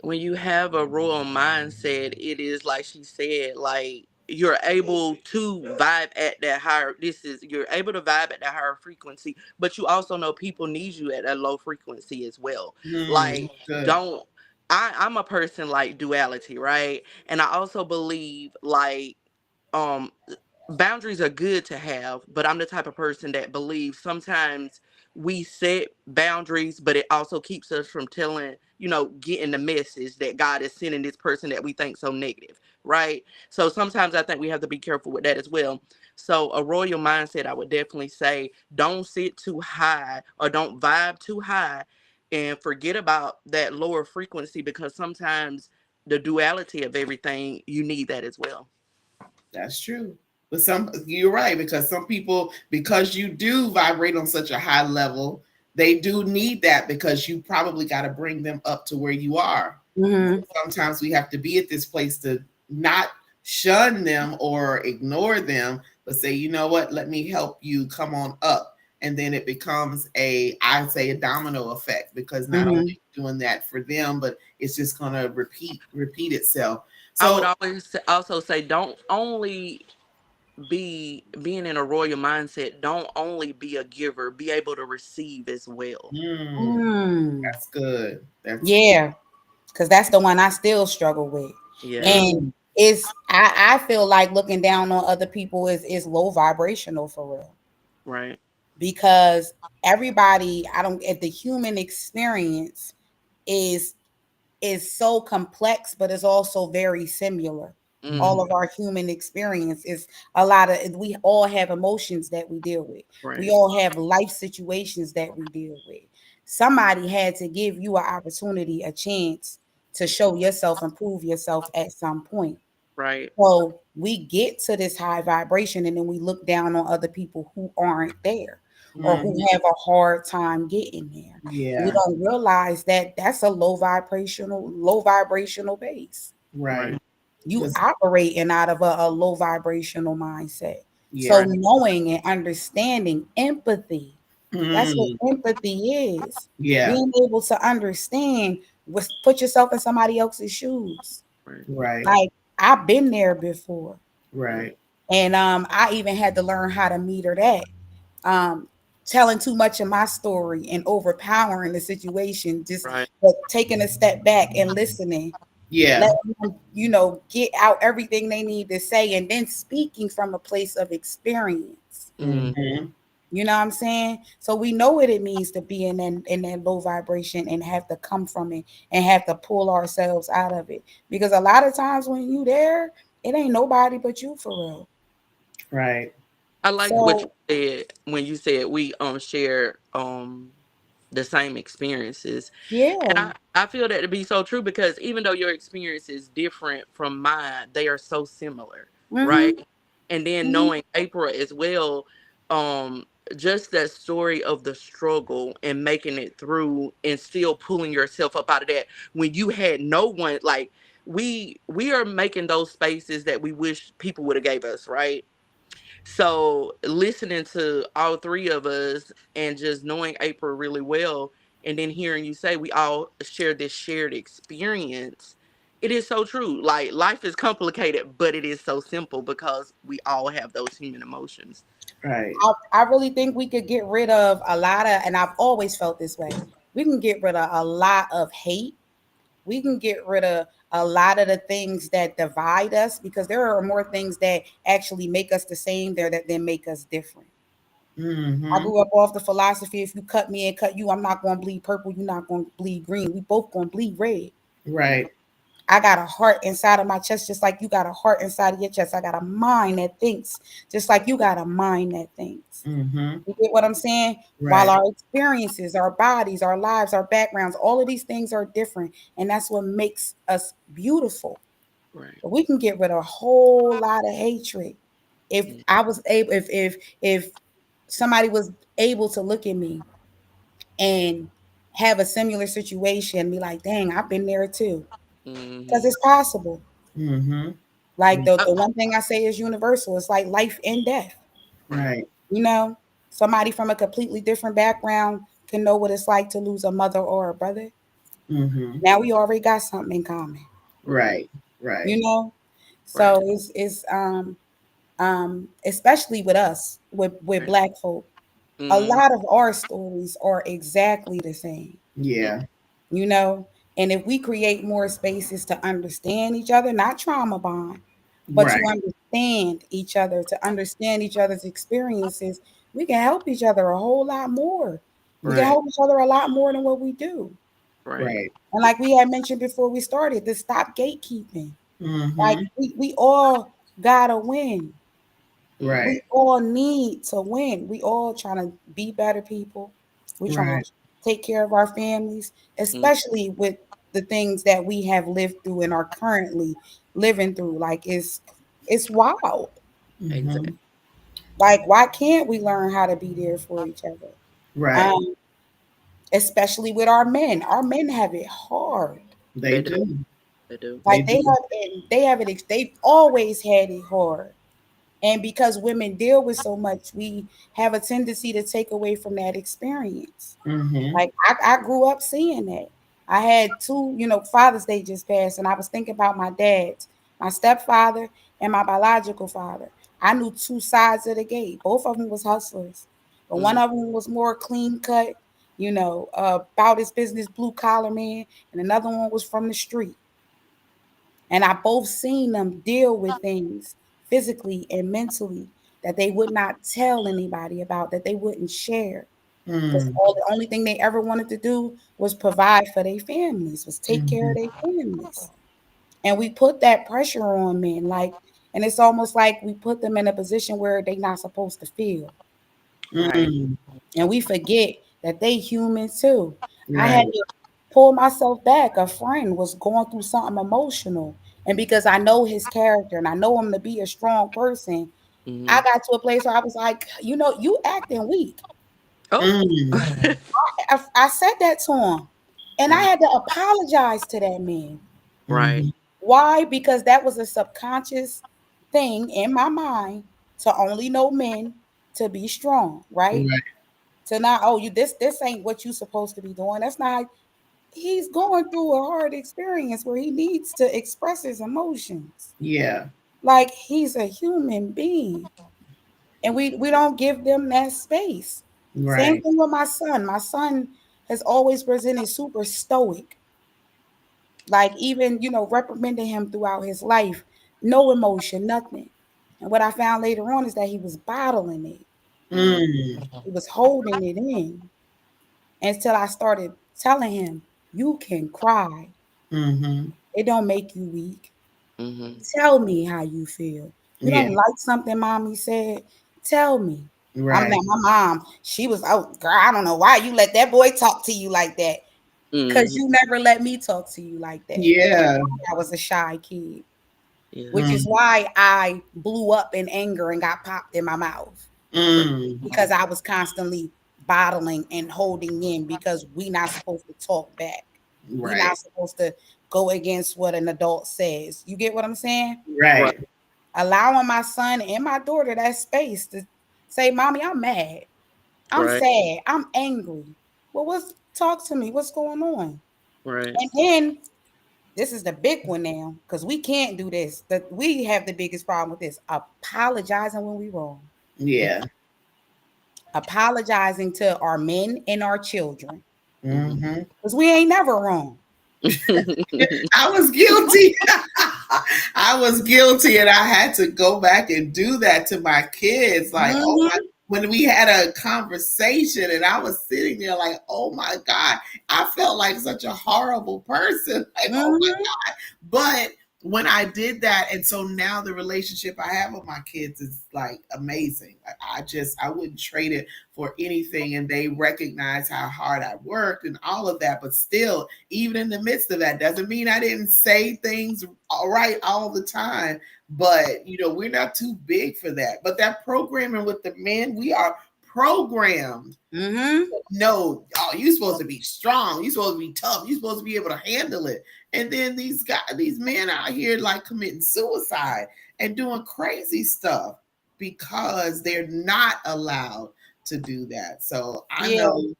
when you have a royal mindset, it is like she said, like you're able to vibe at that higher, you're able to vibe at that higher frequency, but you also know people need you at a low frequency as well. Like, Good. don't I'm a person like duality, right? And I also believe like um boundaries are good to have, but I'm the type of person that believes sometimes we set boundaries, but it also keeps us from getting the message that God is sending this person that we think so negative, right? So sometimes I think we have to be careful with that as well. So a royal mindset, I would definitely say, don't sit too high or don't vibe too high and forget about that lower frequency, because sometimes the duality of everything, you need that as well. That's true. But you're right, because some people, because you do vibrate on such a high level, they do need that, because you probably got to bring them up to where you are. Mm-hmm. Sometimes we have to be at this place to not shun them or ignore them, but say, you know what, let me help you come on up. And then it becomes I'd say a domino effect, because not only doing that for them, but it's just going to repeat itself. I would So, always also say, don't only being in a royal mindset, don't only be a giver, be able to receive as well. Mm. that's good. That's Yeah, because that's the one I still struggle with. Yeah. And I feel like looking down on other people is low vibrational for real. Right. Because everybody, I don't at the human experience is so complex, but it's also very similar. All Hmm. of our human experience is a lot of, we all have emotions that we deal with. We Right. all have life situations that we deal with. Somebody had to give you an opportunity, a chance to show yourself and prove yourself at some point. Right. So we get to this high vibration and then we look down on other people who aren't there or who have a hard time getting there. We yeah, don't realize that that's a low vibrational base. right. Right. You 'Cause- operating out of a low vibrational mindset. yeah, So Right. knowing and understanding empathy, that's what Mm, empathy is. yeah, Being able to understand, put yourself in somebody else's shoes. Right. right, Like I've been there before. right. And I even had to learn how to meter that. Um, Telling too much of my story and overpowering the situation, just Right. but taking a step back and listening, Yeah, letting them, get out everything they need to say, and then speaking from a place of experience. Mm. You know what I'm saying? So we know what it means to be in that low vibration and have to come from it and have to pull ourselves out of it. Because a lot of times when you there, it ain't nobody but you for real. right. I like what you So said when you said we share the same experiences. And yeah. I feel that to be so true, because even though your experience is different from mine, they are so similar, right? Mm-hmm. And then Mm-hmm. knowing April as well, um, just that story of the struggle and making it through and still pulling yourself up out of that when you had no one, like we are making those spaces that we wish people would have gave us, right? So listening to all three of us and just knowing April really well, and then hearing you say we all share this shared experience, it is so true. Like, life is complicated, but it is so simple because we all have those human emotions. Right. I really think we could get rid of a lot of, and I've always felt this way. We can get rid of a lot of hate. We can get rid of a lot of the things that divide us, because there are more things that actually make us the same there that then make us different. I Mm-hmm. grew up off the philosophy: if you cut me and cut you, I'm not going to bleed purple. You're not going to bleed green. We both going to bleed red. Right. I got a heart inside of my chest, just like you got a heart inside of your chest. I got a mind that thinks, just like you got a mind that thinks. Mm-hmm. You get what I'm saying? While Right. our experiences, our bodies, our lives, our backgrounds, all of these things are different. And that's what makes us beautiful. Right. But we can get rid of a whole lot of hatred. If Mm. I was able, if somebody was able to look at me and have a similar situation and be like, dang, I've been there too. Because Hmm. it's possible. Mm-hmm. Like the, Uh, the one thing I say is universal. It's like life and death. right. Right. You know, somebody from a completely different background can know what it's like to lose a mother or a brother. Mm-hmm. Now we already got something in common, Right. Right. Right. you know? So it's especially with us, with Right. Black folk, a Mm-hmm. lot of our stories are exactly the same, Yeah. you know. And if we create more spaces to understand each other, not trauma bond, but to Right. understand each other, to understand each other's experiences, we can help each other a whole lot more. We can Right. help each other a lot more than what we do. Right. Right. And like we had mentioned before we started, to stop gatekeeping. Like Mm-hmm. we all gotta win. Mm-hmm. We Right. all need to win. We all trying to be better people. We trying to Right. take care of our families, Mm-hmm. especially with the things that we have lived through and are currently living through. Like it's wild. Mm-hmm. Exactly. Like why can't we learn how to be there for each other? Right. Um, especially with our men. Our men have it hard. They They do. do. They do. They Like do. they have it. They've always had it hard. And because women deal with so much, we have a tendency to take away from that experience. Mm-hmm. Like I grew up seeing that. I had two, Father's Day just passed, and I was thinking about my dads, my stepfather and my biological father. I knew two sides of the gate. Both of them was hustlers, but one Mm-hmm. of them was more clean cut, about his business, blue collar man, and another one was from the street. And I both seen them deal with things physically and mentally that they would not tell anybody about, that they wouldn't share. Because Mm. the only thing they ever wanted to do was provide for their families, was take care of Mm-hmm. their families. And we put that pressure on men, like, and it's almost like we put them in a position where they're not supposed to feel. Right. Mm. And we forget that they human too. I had Right. to pull myself back. A friend was going through something emotional. And because I know his character and I know him to be a strong person, Mm-hmm. I got to a place where I was like, you acting weak. Oh. Mm. I said that to him. And I Right. had to apologize to that man. Right. Mm-hmm. Why? Because that was a subconscious thing in my mind to only know men to be strong, right? Right. To not, oh, you this ain't what you supposed to be doing. That's not. He's going through a hard experience where he needs to express his emotions. Yeah. Like he's a human being. And we don't give them that space. Same Right. thing with my son. My son has always presented super stoic. Like even, reprimanding him throughout his life, no emotion, nothing. And what I found later on is that he was bottling it. Mm-hmm. Mm. He was holding it in until I started telling him, you can cry. Mm-hmm. It don't make you weak. Mm-hmm. Tell me how you feel. You Yeah. don't like something mommy said? Tell me. I'm Right. not my mom. She was, oh girl, I don't know why you let that boy talk to you like that. Because Mm-hmm. you never let me talk to you like that. Which is Yeah. why I was a shy kid. Yeah. Which is Mm. why I blew up in anger and got popped in my mouth. Right. Mm. Because I was constantly bottling and holding in because we not supposed to talk back. We Right. not supposed to go against what an adult says. You get what I'm saying? Right. Right. Allowing my son and my daughter that space to say, Mommy, I'm mad. I'm Right. sad. I'm angry. Well, talk to me? What's going on? Right. And then this is the big one now, because we can't do this. That we have the biggest problem with this. Apologizing when we wrong. Yeah. Apologizing to our men and our children. Mm-hmm. Mm-hmm. Because we ain't never wrong. I was guilty. I was guilty, and I had to go back and do that to my kids. Like, oh my, Mm-hmm. when we had a conversation, and I was sitting there like, oh my God, I felt like such a horrible person. Like, oh my Mm-hmm. God. But when I did that, and so now the relationship I have with my kids is like amazing. I wouldn't trade it for anything, and they recognize how hard I worked and all of that. But still, even in the midst of that, doesn't mean I didn't say things all right all the time. But we're not too big for that. But that programming with the men, we are programmed. Mm-hmm. No, oh, you're supposed to be strong. You're supposed to be tough. You're supposed to be able to handle it. And then these men out here like committing suicide and doing crazy stuff because they're not allowed to do that. So I Yeah. know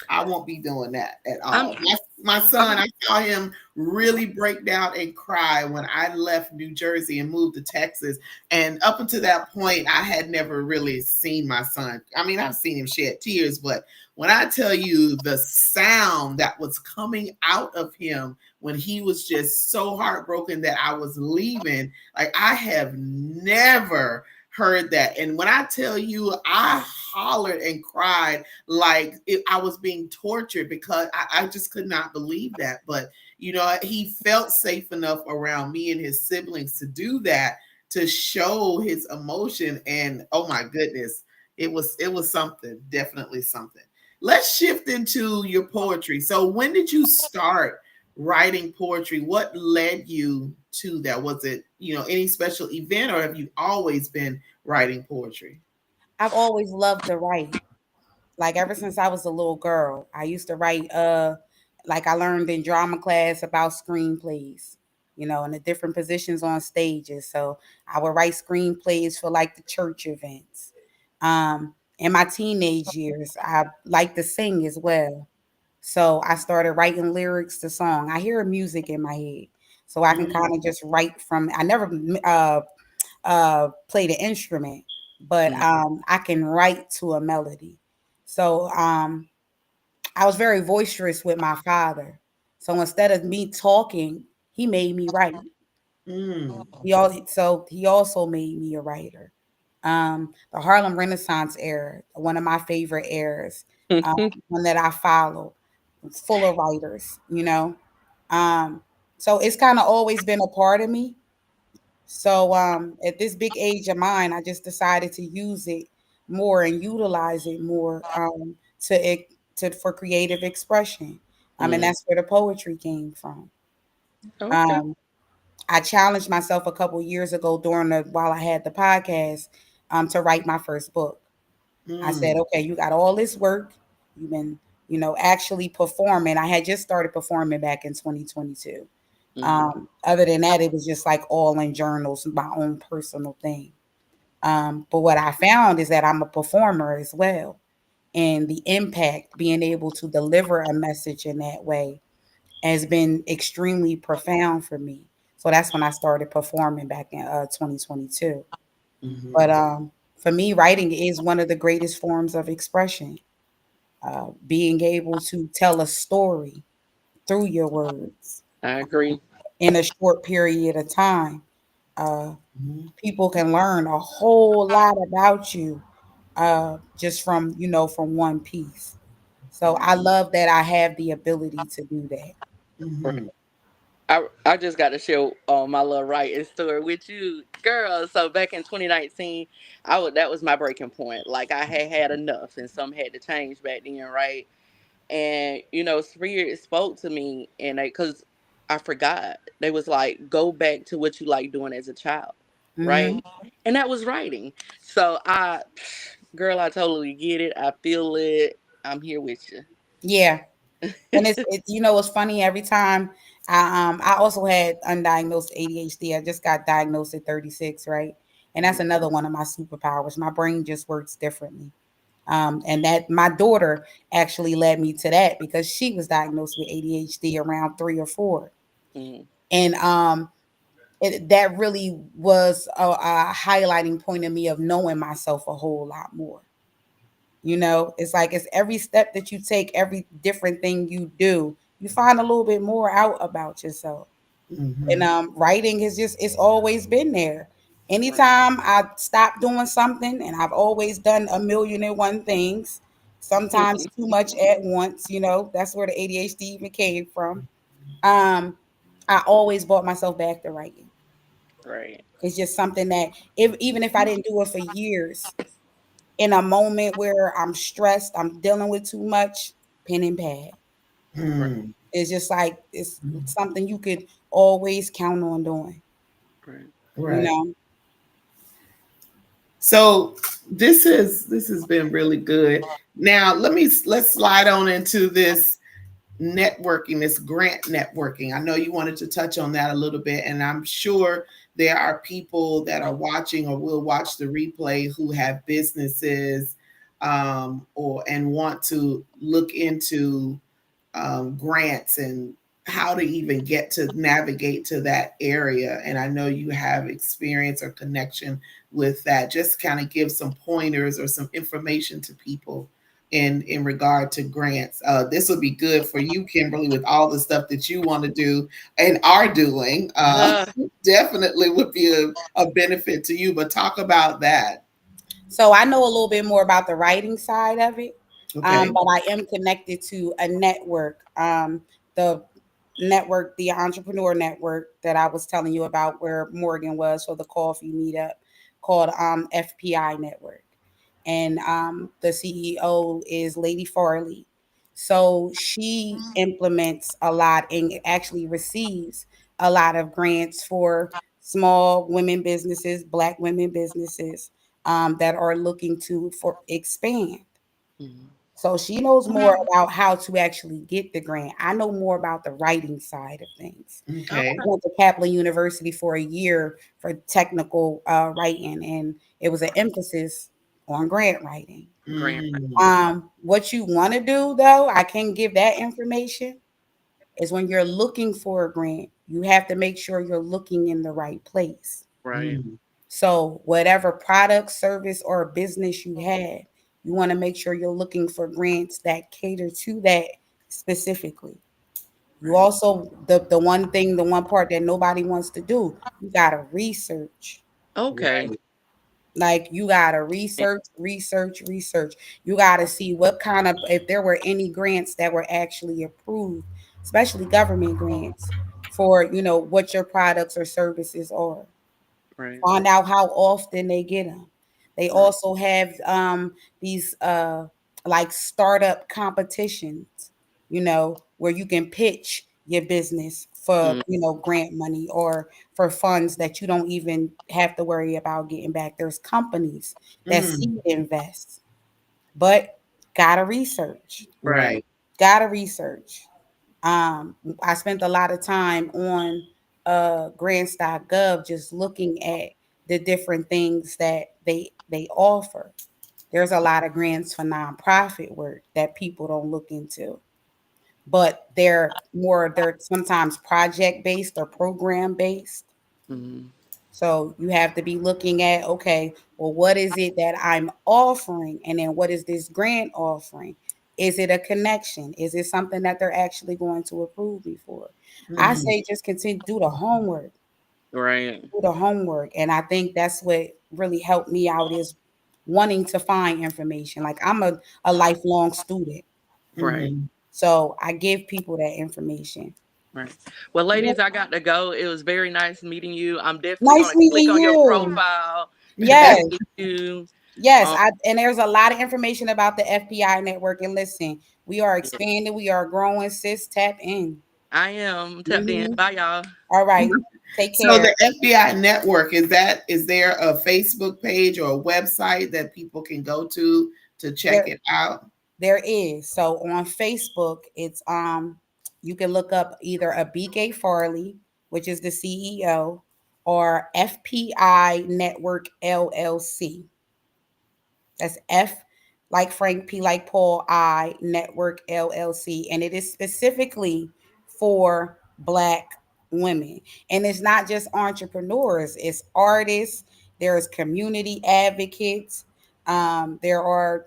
I won't be doing that at I'm all. My son, I saw him really break down and cry when I left New Jersey and moved to Texas. And up until that point, I had never really seen my son. I mean, I've seen him shed tears, but when I tell you the sound that was coming out of him when he was just so heartbroken that I was leaving, like I have never heard that. And when I tell you, I hollered and cried like I was being tortured because I just could not believe that. But, you know, he felt safe enough around me and his siblings to do that, to show his emotion. And oh my goodness, it was something, definitely something. Let's shift into your poetry. So when did you start writing poetry? What led you to that? Was it, you know, any special event, or have you always been writing poetry? I've always loved to write. Like ever since I was a little girl, I used to write. Like I learned in drama class about screenplays, you know, and the different positions on stages. So I would write screenplays for like the church events. In my teenage years, I liked to sing as well. So I started writing lyrics to song. I hear music in my head, so I can kind Mm, of just write from. I never play the instrument, but mm, I can write to a melody. So I was very boisterous with my father. So instead of me talking, he made me write. mm, He also made me a writer. The Harlem Renaissance era, one of my favorite eras, um, one that I follow, it's full of writers, you know. Um, so it's kind of always been a part of me. So at this big age of mine, I just decided to use it more and utilize it more to for creative expression. And Mm. that's where the poetry came from. Okay. Um, I challenged myself a couple years ago during the while I had the podcast to write my first book. I said, mm, okay, you got all this work. You've been, you know, actually performing. I had just started performing back in 2022. Mm. Other than that, it was just like all in journals, my own personal thing. But what I found is that I'm a performer as well. And the impact being able to deliver a message in that way has been extremely profound for me. So that's when I started performing back in 2022. mhm, But for me, writing is one of the greatest forms of expression. Being able to tell a story through your words I agree. in a short period of time. Uh, mhm, People can learn a whole lot about you just from, you know, from one piece. So I love that I have the ability to do that. Right. mhm, I just got to share my little writing story with you, girl. So back in 2019, that was my breaking point. Like I had had enough, and something had to change back then, right? And Spirit spoke to me, and because I forgot, they was like, go back to what you like doing as a child, right? Hmm. And that was writing. So girl, I totally get it. I feel it. I'm here with you. Yeah. And you know, it's funny every time I also had undiagnosed ADHD. I just got diagnosed at 36, right? And that's another one of my superpowers. My brain just works differently. And that my daughter actually led me to that because she was diagnosed with ADHD around 3 or 4. Mm, And that really was a highlighting point of me of knowing myself a whole lot more. You know, it's like it's every step that you take, every different thing you do, you find a little bit more out about yourself. And mhm, writing is just it's always been there. right. Anytime I stop doing something, and I've always done a million and one things, sometimes too much at once, you know, that's where the ADHD even came from. Um, I always brought myself back to writing. Right. It's just something that even if I didn't do it for years, in a moment where I'm stressed, I'm dealing with too much, pen and pad. Right. mm, It's just like it's mm. something you could always count on doing, Right. you Right. know. So this has been really good. Now let's slide on into this networking, this grant networking. I know you wanted to touch on that a little bit, and I'm sure there are people that are watching or will watch the replay who have businesses or and want to look into grants and how to even get to navigate to that area. And I know you have experience or connection with that. Just kind of give some pointers or some information to people in regard to grants. This will be good for you, Kimberly, with all the stuff that you want to do and are doing. Definitely would be a benefit to you. But talk about that. So I know a little bit more about the writing side of it, Okay. but I am connected to a network, the network, the entrepreneur network that I was telling you about, where Morgan was for the coffee meetup, called FPI Network, and the CEO is Lady Farley. So she implements a lot and actually receives a lot of grants for small women businesses, Black women businesses, that are looking to for expand. Mhm. So she knows more about how to actually get the grant. I know more about the writing side of things. Okay. I went to Kaplan University for a year for technical writing, and it was an emphasis on grant writing. Grant. Mm. What you want to do, though, I can give that information, is when you're looking for a grant, you have to make sure you're looking in the right place. Right. Mm. So, whatever product, service, or business you have, you want to make sure you're looking for grants that cater to that specifically. You Right. also, the one thing, the one part that nobody wants to do, you gotta research. Okay. Right. Like you gotta Yeah. research. You gotta see what kind of, if there were any grants that were actually approved, especially government grants, for what your products or services are. Right. Find out how often they get them. They Right. also have these like startup competitions, where you can pitch your business for Mm. grant money or for funds that you don't even have to worry about getting back. There's companies that Mm. seed invest, but gotta research. Right. Right. Gotta research. I spent a lot of time on grants.gov just looking at the different things that they offer. There's a lot of grants for nonprofit work that people don't look into, but they're sometimes project based or program based. Mhm. So you have to be looking at, okay, well, what is it that I'm offering? And then what is this grant offering? Is it a connection? Is it something that they're actually going to approve me for? I Mm. say just continue, do the homework, Right. do the homework. And I think that's what really helped me out, is wanting to find information. Like I'm a lifelong student. Right. Mm. So I give people that information. Right. Well, Yeah. ladies, I got to go. It was very nice meeting you. I'm definitely Nice going to click meeting on your you. profile and Yes. meet you. Yes, Um, and there's a lot of information about the FPI network. And listen, we are yeah, expanding, we are growing. Sis, tap in. I am tapped in. Hmm. Bye, y'all. All right, take So care. the FBI network, is there a Facebook page or a website that people can go to check There, it out? there is. So on Facebook, it's you can look up either a BK Farley, which is the CEO, or FPI Network LLC. That's F like Frank, P like Paul, I Network LLC. And it is specifically for Black women. And it's not just entrepreneurs, it's artists, there's community advocates, there are,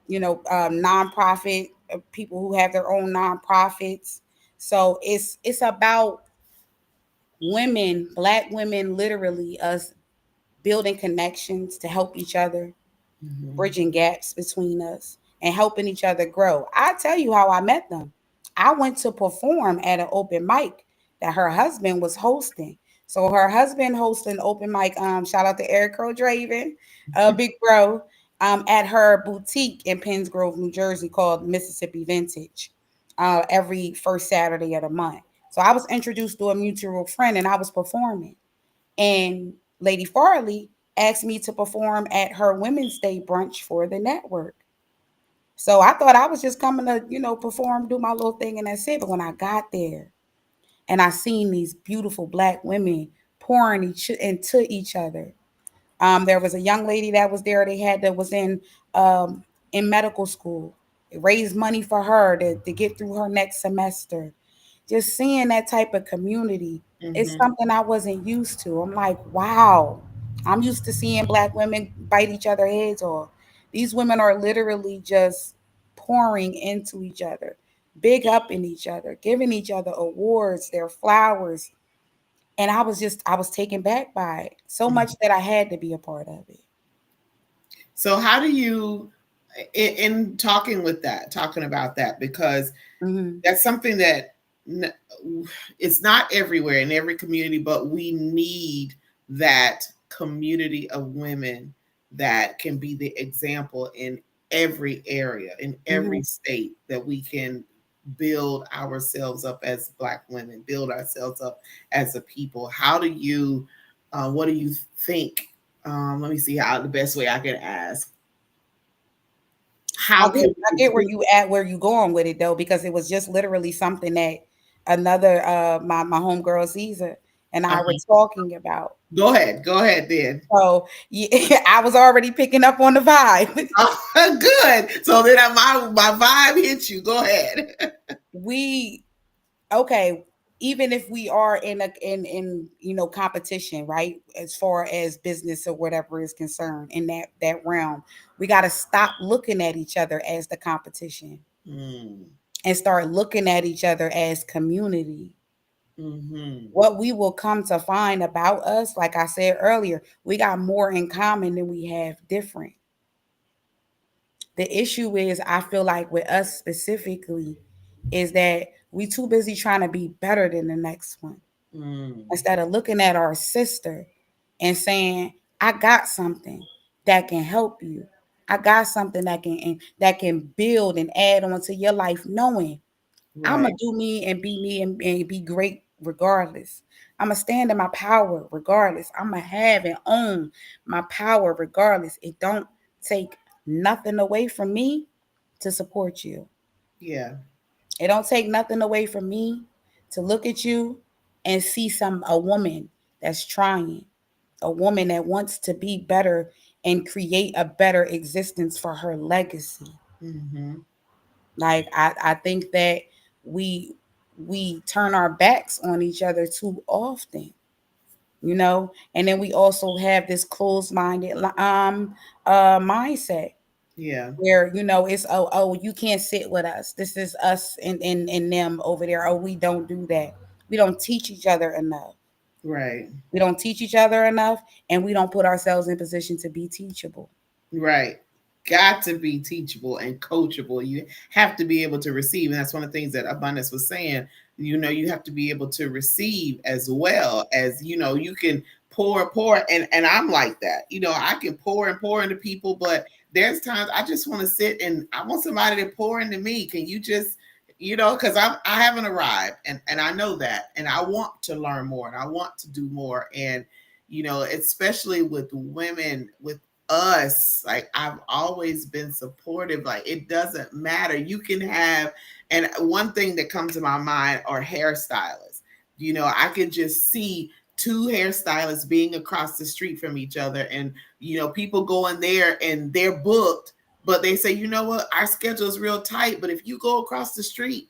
nonprofit people who have their own nonprofits. So it's about women, Black women, literally us building connections to help each other, Mhm. bridging gaps between us, and helping each other grow. I tell you how I met them. I went to perform at an open mic that her husband was hosting. So her husband hosted an open mic. Shout out to Eric Crow Draven, big bro, at her boutique in Penns Grove, New Jersey, called Mississippi Vintage, every first Saturday of the month. So I was introduced to a mutual friend, and I was performing. And Lady Farley asked me to perform at her Women's Day brunch for the network. So I thought I was just coming to, perform, do my little thing, and that's it. But when I got there and I seen these beautiful Black women pouring into each other, there was a young lady that was there. They had that was in medical school. raise money for her to get through her next semester. Just seeing that type of community is something I wasn't used to. I'm like, wow, I'm used to seeing black women bite each other heads off. These women are literally just pouring into each other, big up in each other, giving each other awards, their flowers. And I was taken back by it so much that I had to be a part of it. So how do you, in talking about that, because that's something that it's not everywhere in every community, but we need that community of women that can be the example in every area, in every state, that we can build ourselves up as Black women, build ourselves up as a people. How do you, what do you think? Let me see how the best way I can ask. How can I get where you going with it though, because it was just literally something that another my homegirl Caesar and I were talking about. Go ahead then. So yeah, I was already picking up on the vibe. Good. So then my vibe hits you. Go ahead. We okay, even if we are in a in competition, right, as far as business or whatever is concerned, in that realm, we got to stop looking at each other as the competition and start looking at each other as community. What we will come to find about us, like I said earlier, we got more in common than we have different. The issue is, I feel like with us specifically, is that we too busy trying to be better than the next one, instead of looking at our sister and saying, I got something that can help you. I got something that can build and add on to your life, knowing I'm gonna do me and be great regardless. I'm gonna stand in my power regardless. I'm gonna have and own my power regardless. It don't take nothing away from me to support you. Yeah. It don't take nothing away from me to look at you and see a woman that's trying, a woman that wants to be better and create a better existence for her legacy. Like I think that we we turn our backs on each other too often, and then we also have this closed-minded mindset Yeah. where it's, oh, you can't sit with us, this is us and them over there, oh, we don't do that. We don't teach each other enough. Right. We don't teach each other enough, and we don't put ourselves in position to be teachable. Right. Got to be teachable and coachable. You have to be able to receive. And that's one of the things that Abundance was saying. You have to be able to receive as well as, you can pour. And I'm like that. I can pour and pour into people, but there's times I just want to sit and I want somebody to pour into me. Can you just, because I haven't arrived and I know that. And I want to learn more and I want to do more. And, especially with women, with us, like I've always been supportive. Like it doesn't matter, you can have, and one thing that comes to my mind are hairstylists. I could just see two hairstylists being across the street from each other, and people going there and they're booked, but they say, you know what, our schedule is real tight, but if you go across the street,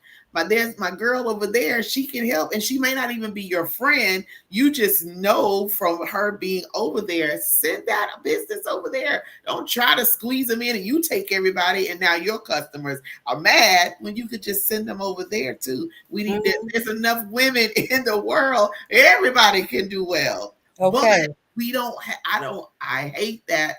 there's my girl over there, she can help. And she may not even be your friend. You just know from her being over there, send that business over there. Don't try to squeeze them in and you take everybody. And now your customers are mad when you could just send them over there too. We need there's enough women in the world. Everybody can do well. Okay. But we don't, I hate that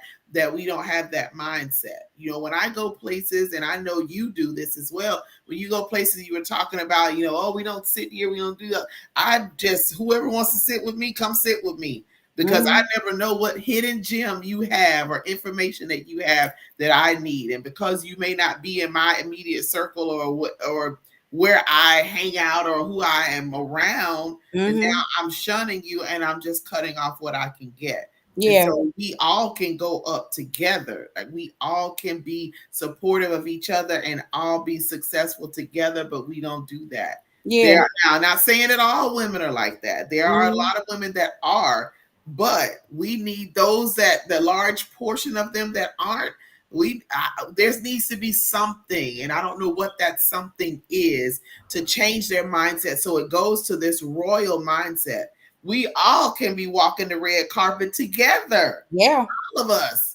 we don't have that mindset. When I go places, and I know you do this as well, when you go places, you were talking about, oh, we don't sit here, we don't do that. I just, whoever wants to sit with me, come sit with me, because I never know what hidden gem you have or information that you have that I need. And because you may not be in my immediate circle or where I hang out or who I am around, and now I'm shunning you and I'm just cutting off what I can get. Yeah. And so we all can go up together. Like we all can be supportive of each other and all be successful together, but we don't do that. Yeah. Now, not saying that all women are like that. There are a lot of women that are, but we need those, that the large portion of them that aren't, There needs to be something, and I don't know what that something is, to change their mindset so it goes to this royal mindset. We all can be walking the red carpet together, Yeah. all of us.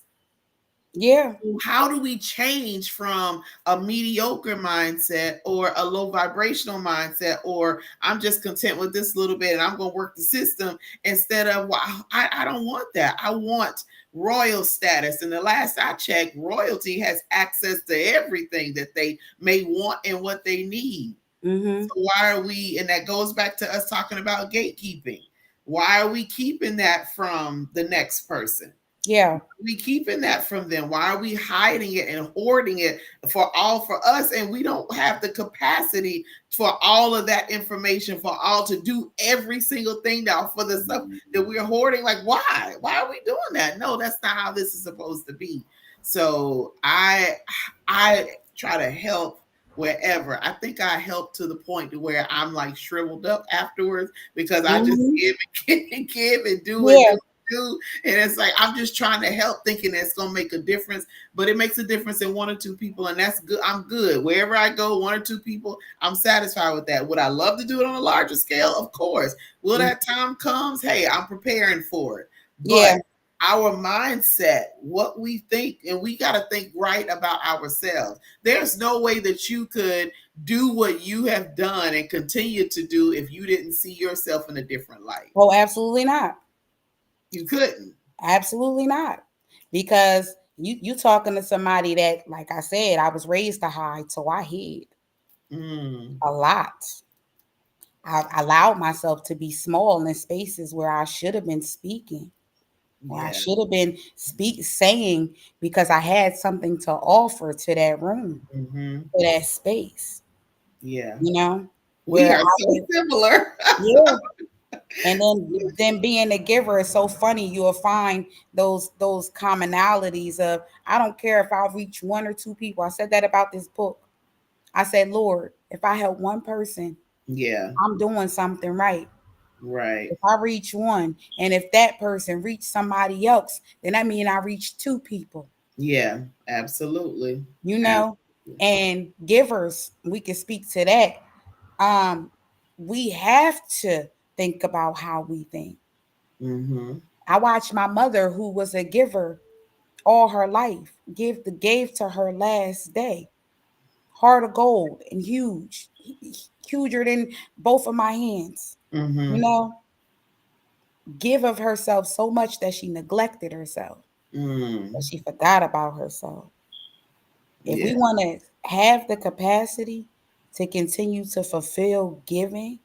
Yeah. How do we change from a mediocre mindset or a low vibrational mindset, or I'm just content with this little bit and I'm going to work the system, instead of, well, I don't want that. I want royal status. And the last I checked, royalty has access to everything that they may want and what they need. Mm-hmm. So why are we, and that goes back to us talking about gatekeeping. Why are we keeping that from the next person? Yeah. We keeping that from them? Why are we hiding it and hoarding it for us? And we don't have the capacity for all of that information, for all to do every single thing now for the stuff that we're hoarding. Like, why? Why are we doing that? No, that's not how this is supposed to be. So I try to help wherever. I think I help to the point to where I'm like shriveled up afterwards, because I just give and give and do and do. And it's like, I'm just trying to help, thinking it's going to make a difference, but it makes a difference in one or two people, and that's good. I'm good wherever I go. One or two people, I'm satisfied with that. Would I love to do it on a larger scale? Of course. Will that time comes? Hey, I'm preparing for it. But our mindset, what we think, and we got to think right about ourselves. There's no way that you could do what you have done and continue to do if you didn't see yourself in a different light. Oh, absolutely not. You couldn't. Absolutely not. Because you talking to somebody that, like I said, I was raised to hide, so I hid a lot. I allowed myself to be small in spaces where I should have been speaking, where I should have been saying, because I had something to offer to that room, to that space. Yeah. You know, we where are so similar. Yeah. And then being a giver is so funny. You'll find those commonalities of, I don't care if I'll reach one or two people. I said that about this book. I said, Lord, if I help one person, I'm doing something right. Right. If I reach one, and if that person reach somebody else, then that means I reached two people. Yeah, absolutely. You know, and givers, we can speak to that. We have to think about how we think. I watched my mother, who was a giver all her life, gave to her last day. Heart of gold and huge, huger than both of my hands. You know, give of herself so much that she neglected herself, that she forgot about herself. If we want to have the capacity to continue to fulfill giving,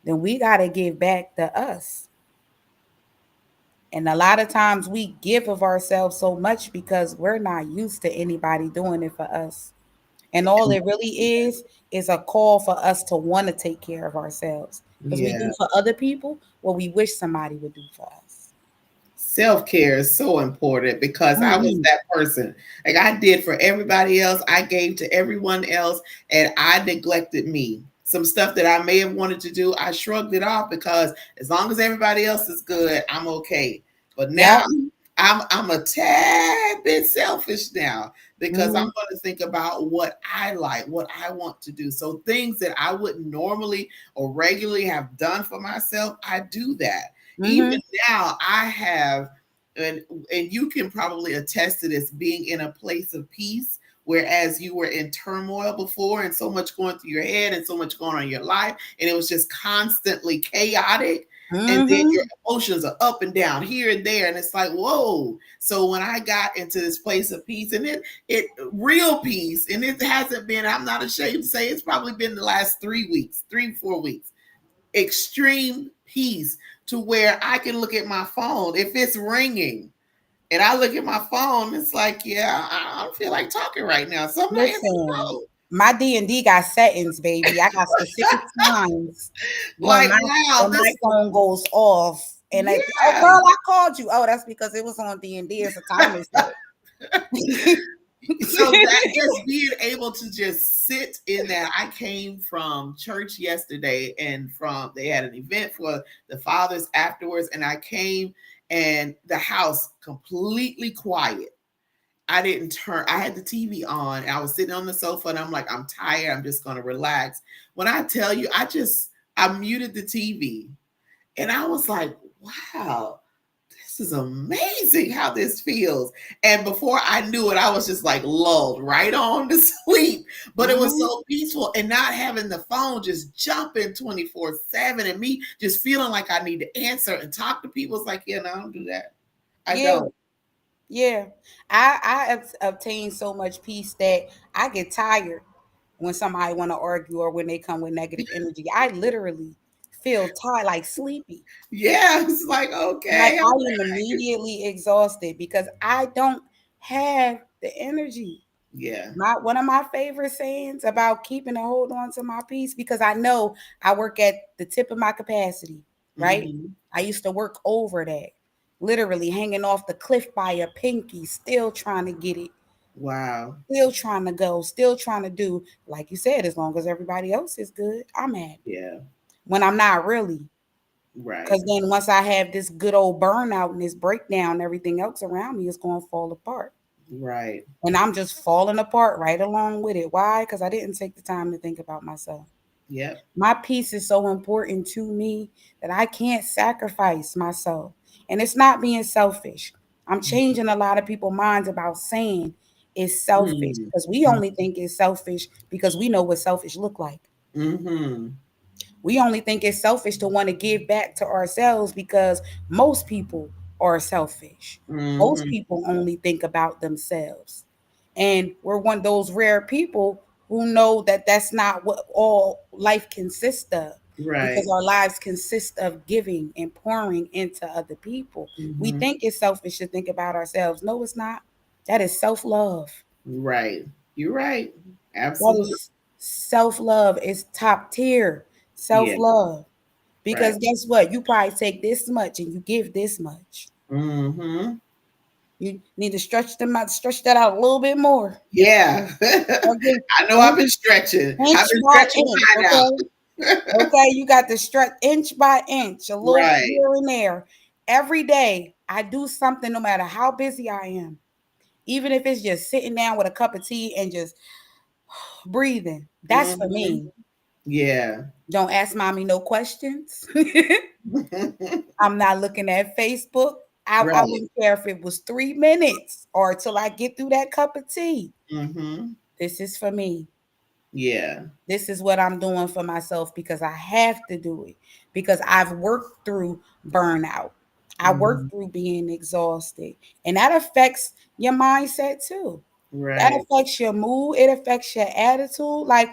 then we got to give back to us. And a lot of times we give of ourselves so much because we're not used to anybody doing it for us. And all it really is a call for us to want to take care of ourselves. Because we do for other people what we wish somebody would do for us. Self-care is so important, because I was that person. Like, I did for everybody else, I gave to everyone else, and I neglected me. Some stuff that I may have wanted to do, I shrugged it off, because as long as everybody else is good, I'm okay. But now I'm a tad bit selfish now, because I'm going to think about what I like, what I want to do. So things that I wouldn't normally or regularly have done for myself, I do that. Even now, I have, and you can probably attest to this, being in a place of peace, whereas you were in turmoil before, and so much going through your head and so much going on in your life, and it was just constantly chaotic. And then your emotions are up and down here and there, and it's like, whoa. So when I got into this place of peace, and it real peace, and it hasn't been, I'm not ashamed to say, it's probably been the last 4 weeks, extreme peace, to where I can look at my phone. If it's ringing and I look at my phone, it's like, yeah, I don't feel like talking right now. So I'm not answering the phone. My D&D got settings, baby. I got specific times when Like, wow, my phone goes off. And oh, girl, I called you. Oh, that's because it was on D&D as a timer set. So that, just being able to just sit in that. I came from church yesterday, and they had an event for the fathers afterwards, and I came, and the house completely quiet. I didn't turn, I had the TV on and I was sitting on the sofa and I'm like, I'm tired. I'm just going to relax. When I tell you, I muted the TV and I was like, wow, this is amazing how this feels. And before I knew it, I was just like lulled right on to sleep. But it was Mhm. so peaceful and not having the phone just jumping 24/7 and me just feeling like I need to answer and talk to people. It's like, yeah, no, I don't do that. I Yeah. don't. Yeah. I obtained so much peace that I get tired when somebody want to argue or when they come with negative energy. I literally feel tired, like sleepy. Yeah, it's like, Like okay, I all am right. immediately exhausted because I don't have the energy. Yeah. My one of my favorite sayings about keeping a hold on to my peace, because I know I work at the tip of my capacity, right? Mm-hmm. I used to work over that, literally hanging off the cliff by a pinky, still trying to get it, Wow. still trying to go, still trying to do, like you said, as long as everybody else is good, I'm happy. Yeah. When I'm not really. Right. Because then once I have this good old burnout and this breakdown, everything else around me is going to fall apart. Right. And I'm just falling apart right along with it. Why? Because I didn't take the time to think about myself. Yep. My peace is so important to me that I can't sacrifice myself. And it's not being selfish. I'm changing a lot of people's minds about saying it's selfish Mm-hmm. because we only think it's selfish because we know what selfish look like. Mm-hmm. We only think it's selfish to want to give back to ourselves because most people are selfish. Most Mm-hmm. people only think about themselves. And we're one of those rare people who know that that's not what all life consists of, because Right. our lives consist of giving and pouring into other people. We Mm-hmm. think it's selfish to think about ourselves. No, it's not. That is self love. Right. You're right. That Absolutely. is self love. It's top tier self Yeah. love. Right. Because guess what? You probably take this much and you give this much. Mm-hmm. You need to stretch that out a little bit more. Yeah. Okay. I know I've Inch, been stretching. I've inch been by stretching inch. mine out. Okay. Okay. You got to stretch inch by inch, a little Right. here and there. Every day, I do something no matter how busy I am. Even if it's just sitting down with a cup of tea and just breathing. That's for Mm-hmm. me. Yeah. Don't ask mommy no questions. I'm not looking at Facebook. I Right. wouldn't care if it was 3 minutes or till I get through that cup of tea. Mm-hmm. This is for me. Yeah. This is what I'm doing for myself because I have to do it, because I've worked through burnout. I Mm-hmm. worked through being exhausted. And that affects your mindset too. That Right. affects your mood. It affects your attitude. Like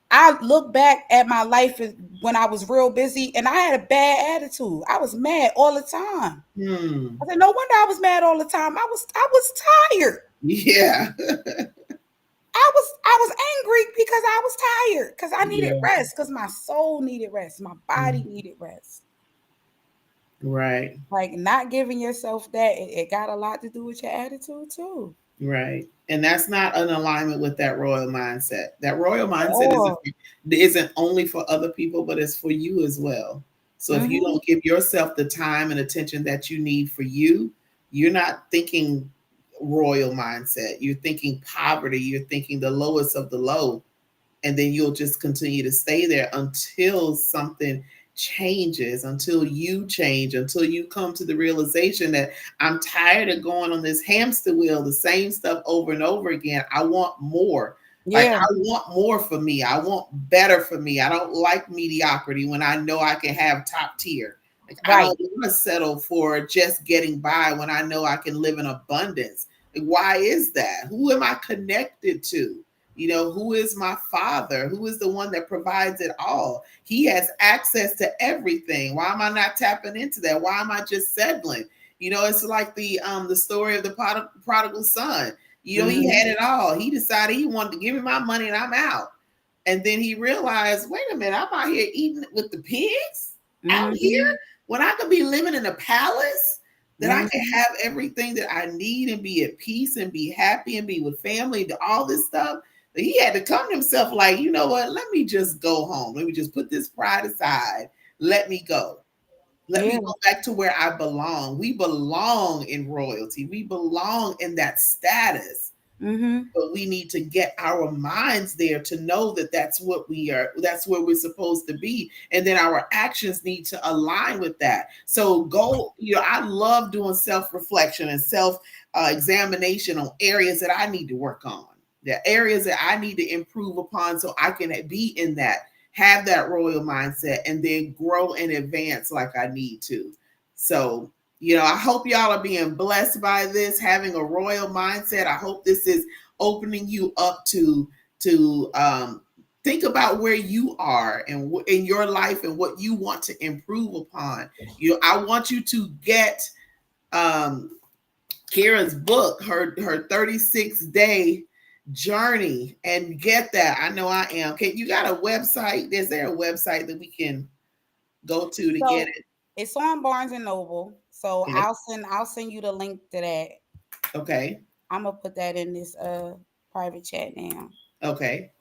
I look back at my life when I was real busy and I had a bad attitude. I was mad all the time. Hmm. I said, no wonder I was mad all the time. I was tired. Yeah. I was angry because I was tired. Because I needed Yeah. rest. Because my soul needed rest. My body Mm. needed rest. Right. Like not giving yourself that, it got a lot to do with your attitude too. Right. And that's not an alignment with that royal mindset. That royal mindset Oh. isn't only for other people, but it's for you as well. So if you Mm-hmm. don't give yourself the time and attention that you need for you, you're not thinking royal mindset. You're thinking poverty. You're thinking the lowest of the low, and then you'll just continue to stay there until something changes, until you change, until you come to the realization that I'm tired of going on this hamster wheel, the same stuff over and over again. I want more. Like Yeah. I want more for me. I want better for me. I don't like mediocrity when I know I can have top tier. Like I Right. don't want to settle for just getting by when I know I can live in abundance. Like, why is that? Who am I connected to? You know, who is my father? Who is the one that provides it all? He has access to everything. Why am I not tapping into that? Why am I just settling? You know, it's like the story of the prodigal son. You know, he Mm-hmm. had it all. He decided he wanted to give me my money and I'm out. And then he realized, wait a minute, I'm out here eating with the pigs out here Mm-hmm. when I could be living in a palace, that I can Mm-hmm. have everything that I need and be at peace and be happy and be with family, all this stuff. He had to come to himself like, you know what? Let me just go home. Let me just put this pride aside. Let me go. Let me Yeah. go back to where I belong. We belong in royalty. We belong in that status, Mm-hmm. but we need to get our minds there to know that that's what we are, that's where we're supposed to be, and then our actions need to align with that. So go, I love doing self-reflection and self examination on areas that I need to work on, the areas that I need to improve upon, so I can be in that, have that royal mindset, and then grow and advance like I need to. So I hope y'all are being blessed by this, having a royal mindset. I hope this is opening you up to think about where you are and in your life and what you want to improve upon. I want you to get um Kira's book, her 36-day journey, and get that. I know I am. Okay, you got a website? Is there a website that we can go to get So it? it's on Barnes and Noble. So Okay. I'll send you the link to that. Okay. I'm gonna put that in this private chat now. Okay.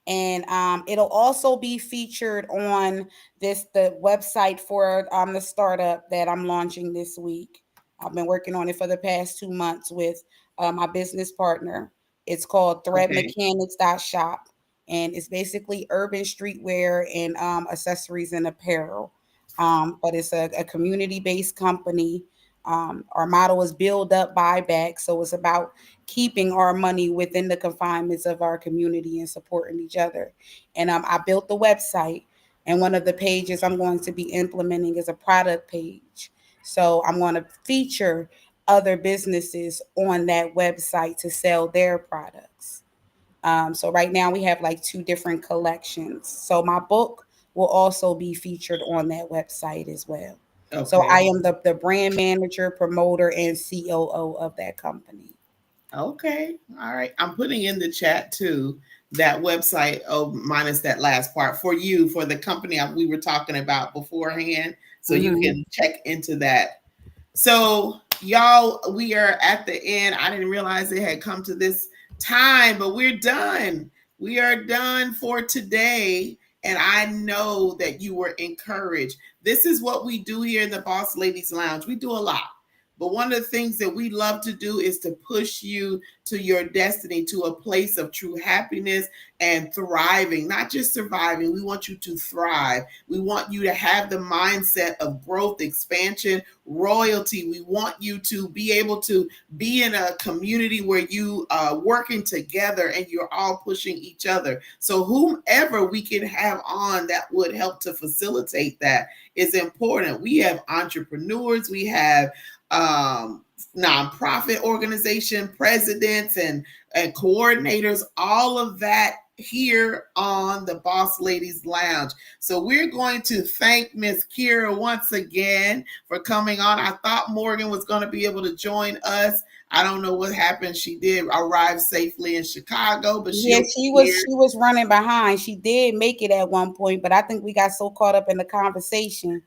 And it'll also be featured on the website for the startup that I'm launching this week. I've been working on it for the past 2 months with my business partner. It's called Okay. threadmechanics.shop, and it's basically urban streetwear and accessories and apparel. But it's a community based company. Our motto is build up, buy back. So it's about keeping our money within the confinements of our community and supporting each other. And I built the website, and one of the pages I'm going to be implementing is a product page. So I'm going to feature other businesses on that website to sell their products. So right now we have like two different collections. So my book will also be featured on that website as well. So Okay. I am the brand manager, promoter, and COO of that company. Okay. All right. I'm putting in the chat too that website, oh, minus that last part, for you, for the company we were talking about beforehand. So you Mm-hmm. can check into that. So, y'all, we are at the end. I didn't realize it had come to this time, but we're done. We are done for today. And I know that you were encouraged. This is what we do here in the Boss Ladies Lounge. We do a lot. But one of the things that we love to do is to push you to your destiny, to a place of true happiness and thriving, not just surviving. We want you to thrive. We want you to have the mindset of growth, expansion, royalty. We want you to be able to be in a community where you are working together and you're all pushing each other. So whomever we can have on that would help to facilitate that is important. We have entrepreneurs, we have nonprofit organization presidents and coordinators, all of that here on the Boss Ladies Lounge. So we're going to thank Miss Kira once again for coming on. I thought Morgan was going to be able to join us. I don't know what happened. She did arrive safely in Chicago, but Yeah, she'll be here. she was running behind. She did make it at one point, but I think we got so caught up in the conversation.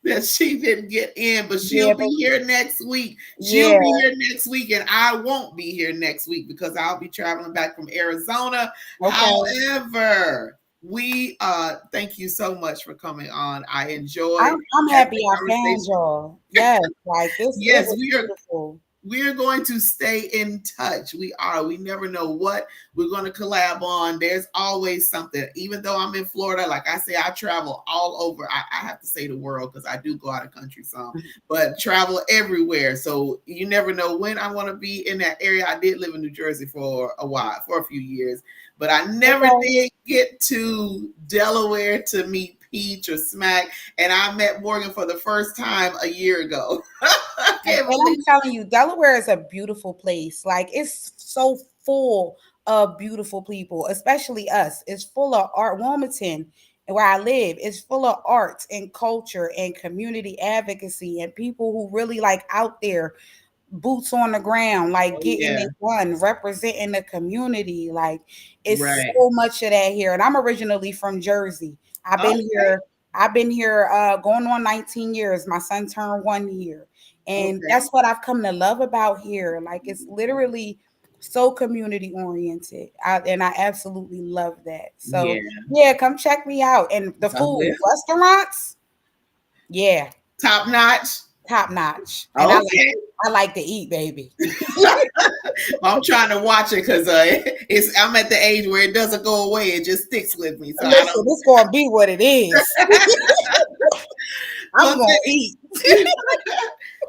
That she didn't get in, but Yeah, she'll but be here next week. She'll yeah, be here next week, and I won't be here next week because I'll be traveling back from Arizona. okay. However, we thank you so much for coming on. I enjoyed I'm having happy the I found conversation. y'all. Yes, like this, it Yes, was beautiful. we're going to stay in touch. We are. We never know what we're going to collab on. There's always something. Even though I'm in Florida, like I say, I travel all over. I have to say the world because I do go out of country some, but travel everywhere. So you never know when I want to be in that area. I did live in New Jersey for a while, for a few years, but I never Okay. did get to Delaware to meet Peeaach or Smack. And I met Morgan for the first time a year ago. I And can't believe. I'm telling you, Delaware is a beautiful place. Like it's so full of beautiful people, especially us. It's full of art. Wilmington, where I live, is full of arts and culture and community advocacy and people who really like out there, boots on the ground, like Oh, getting yeah. it done, representing the community. Like it's Right. so much of that here. And I'm originally from Jersey. I've been Okay. here, I've been here going on 19 years. My son turned 1 year. And Okay. that's what I've come to love about here. Like it's literally so community oriented. And I absolutely love that. So Yeah, yeah, come check me out. And the I will. food, restaurants. Yeah, Top notch. top notch. And Okay. I like to eat, baby. I'm trying to watch it because I'm at the age where it doesn't go away. It just sticks with me. So I Listen, this gonna be what it is. I'm don't. gonna eat.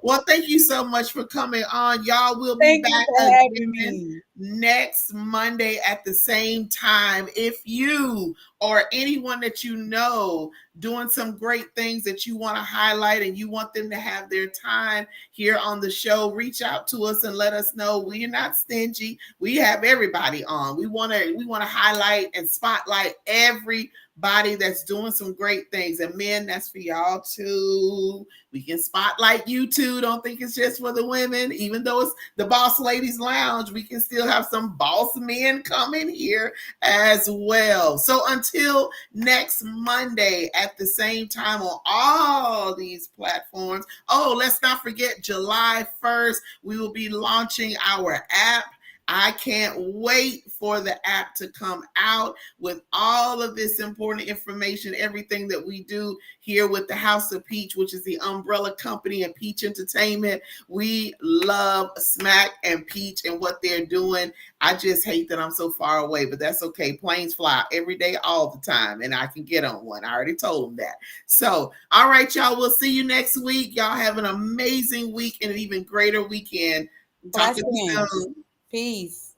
Well, thank you so much for coming on. Y'all will be Thank you back for having again me. next Monday at the same time. If you or anyone that you know doing some great things that you want to highlight and you want them to have their time here on the show, reach out to us and let us know. We're not stingy. We have everybody on. We want to highlight and spotlight everybody that's doing some great things. And men, that's for y'all too. We can spotlight you too. Don't think it's just for the women. Even though it's the Boss Ladies Lounge, we can still have some boss men come in here as well. So until next Monday at the same time on all these platforms. Oh, let's not forget July 1st, we will be launching our app. I can't wait for the app to come out with all of this important information, everything that we do here with the House of Peeach, which is the umbrella company and Peeach Entertainment. We love Smack and Peeach and what they're doing. I just hate that I'm so far away, but that's okay. Planes fly every day, all the time, and I can get on one. I already told them that. So, all right, y'all, we'll see you next week. Y'all have an amazing week and an even greater weekend. Talk to you Blessings. soon. Peace.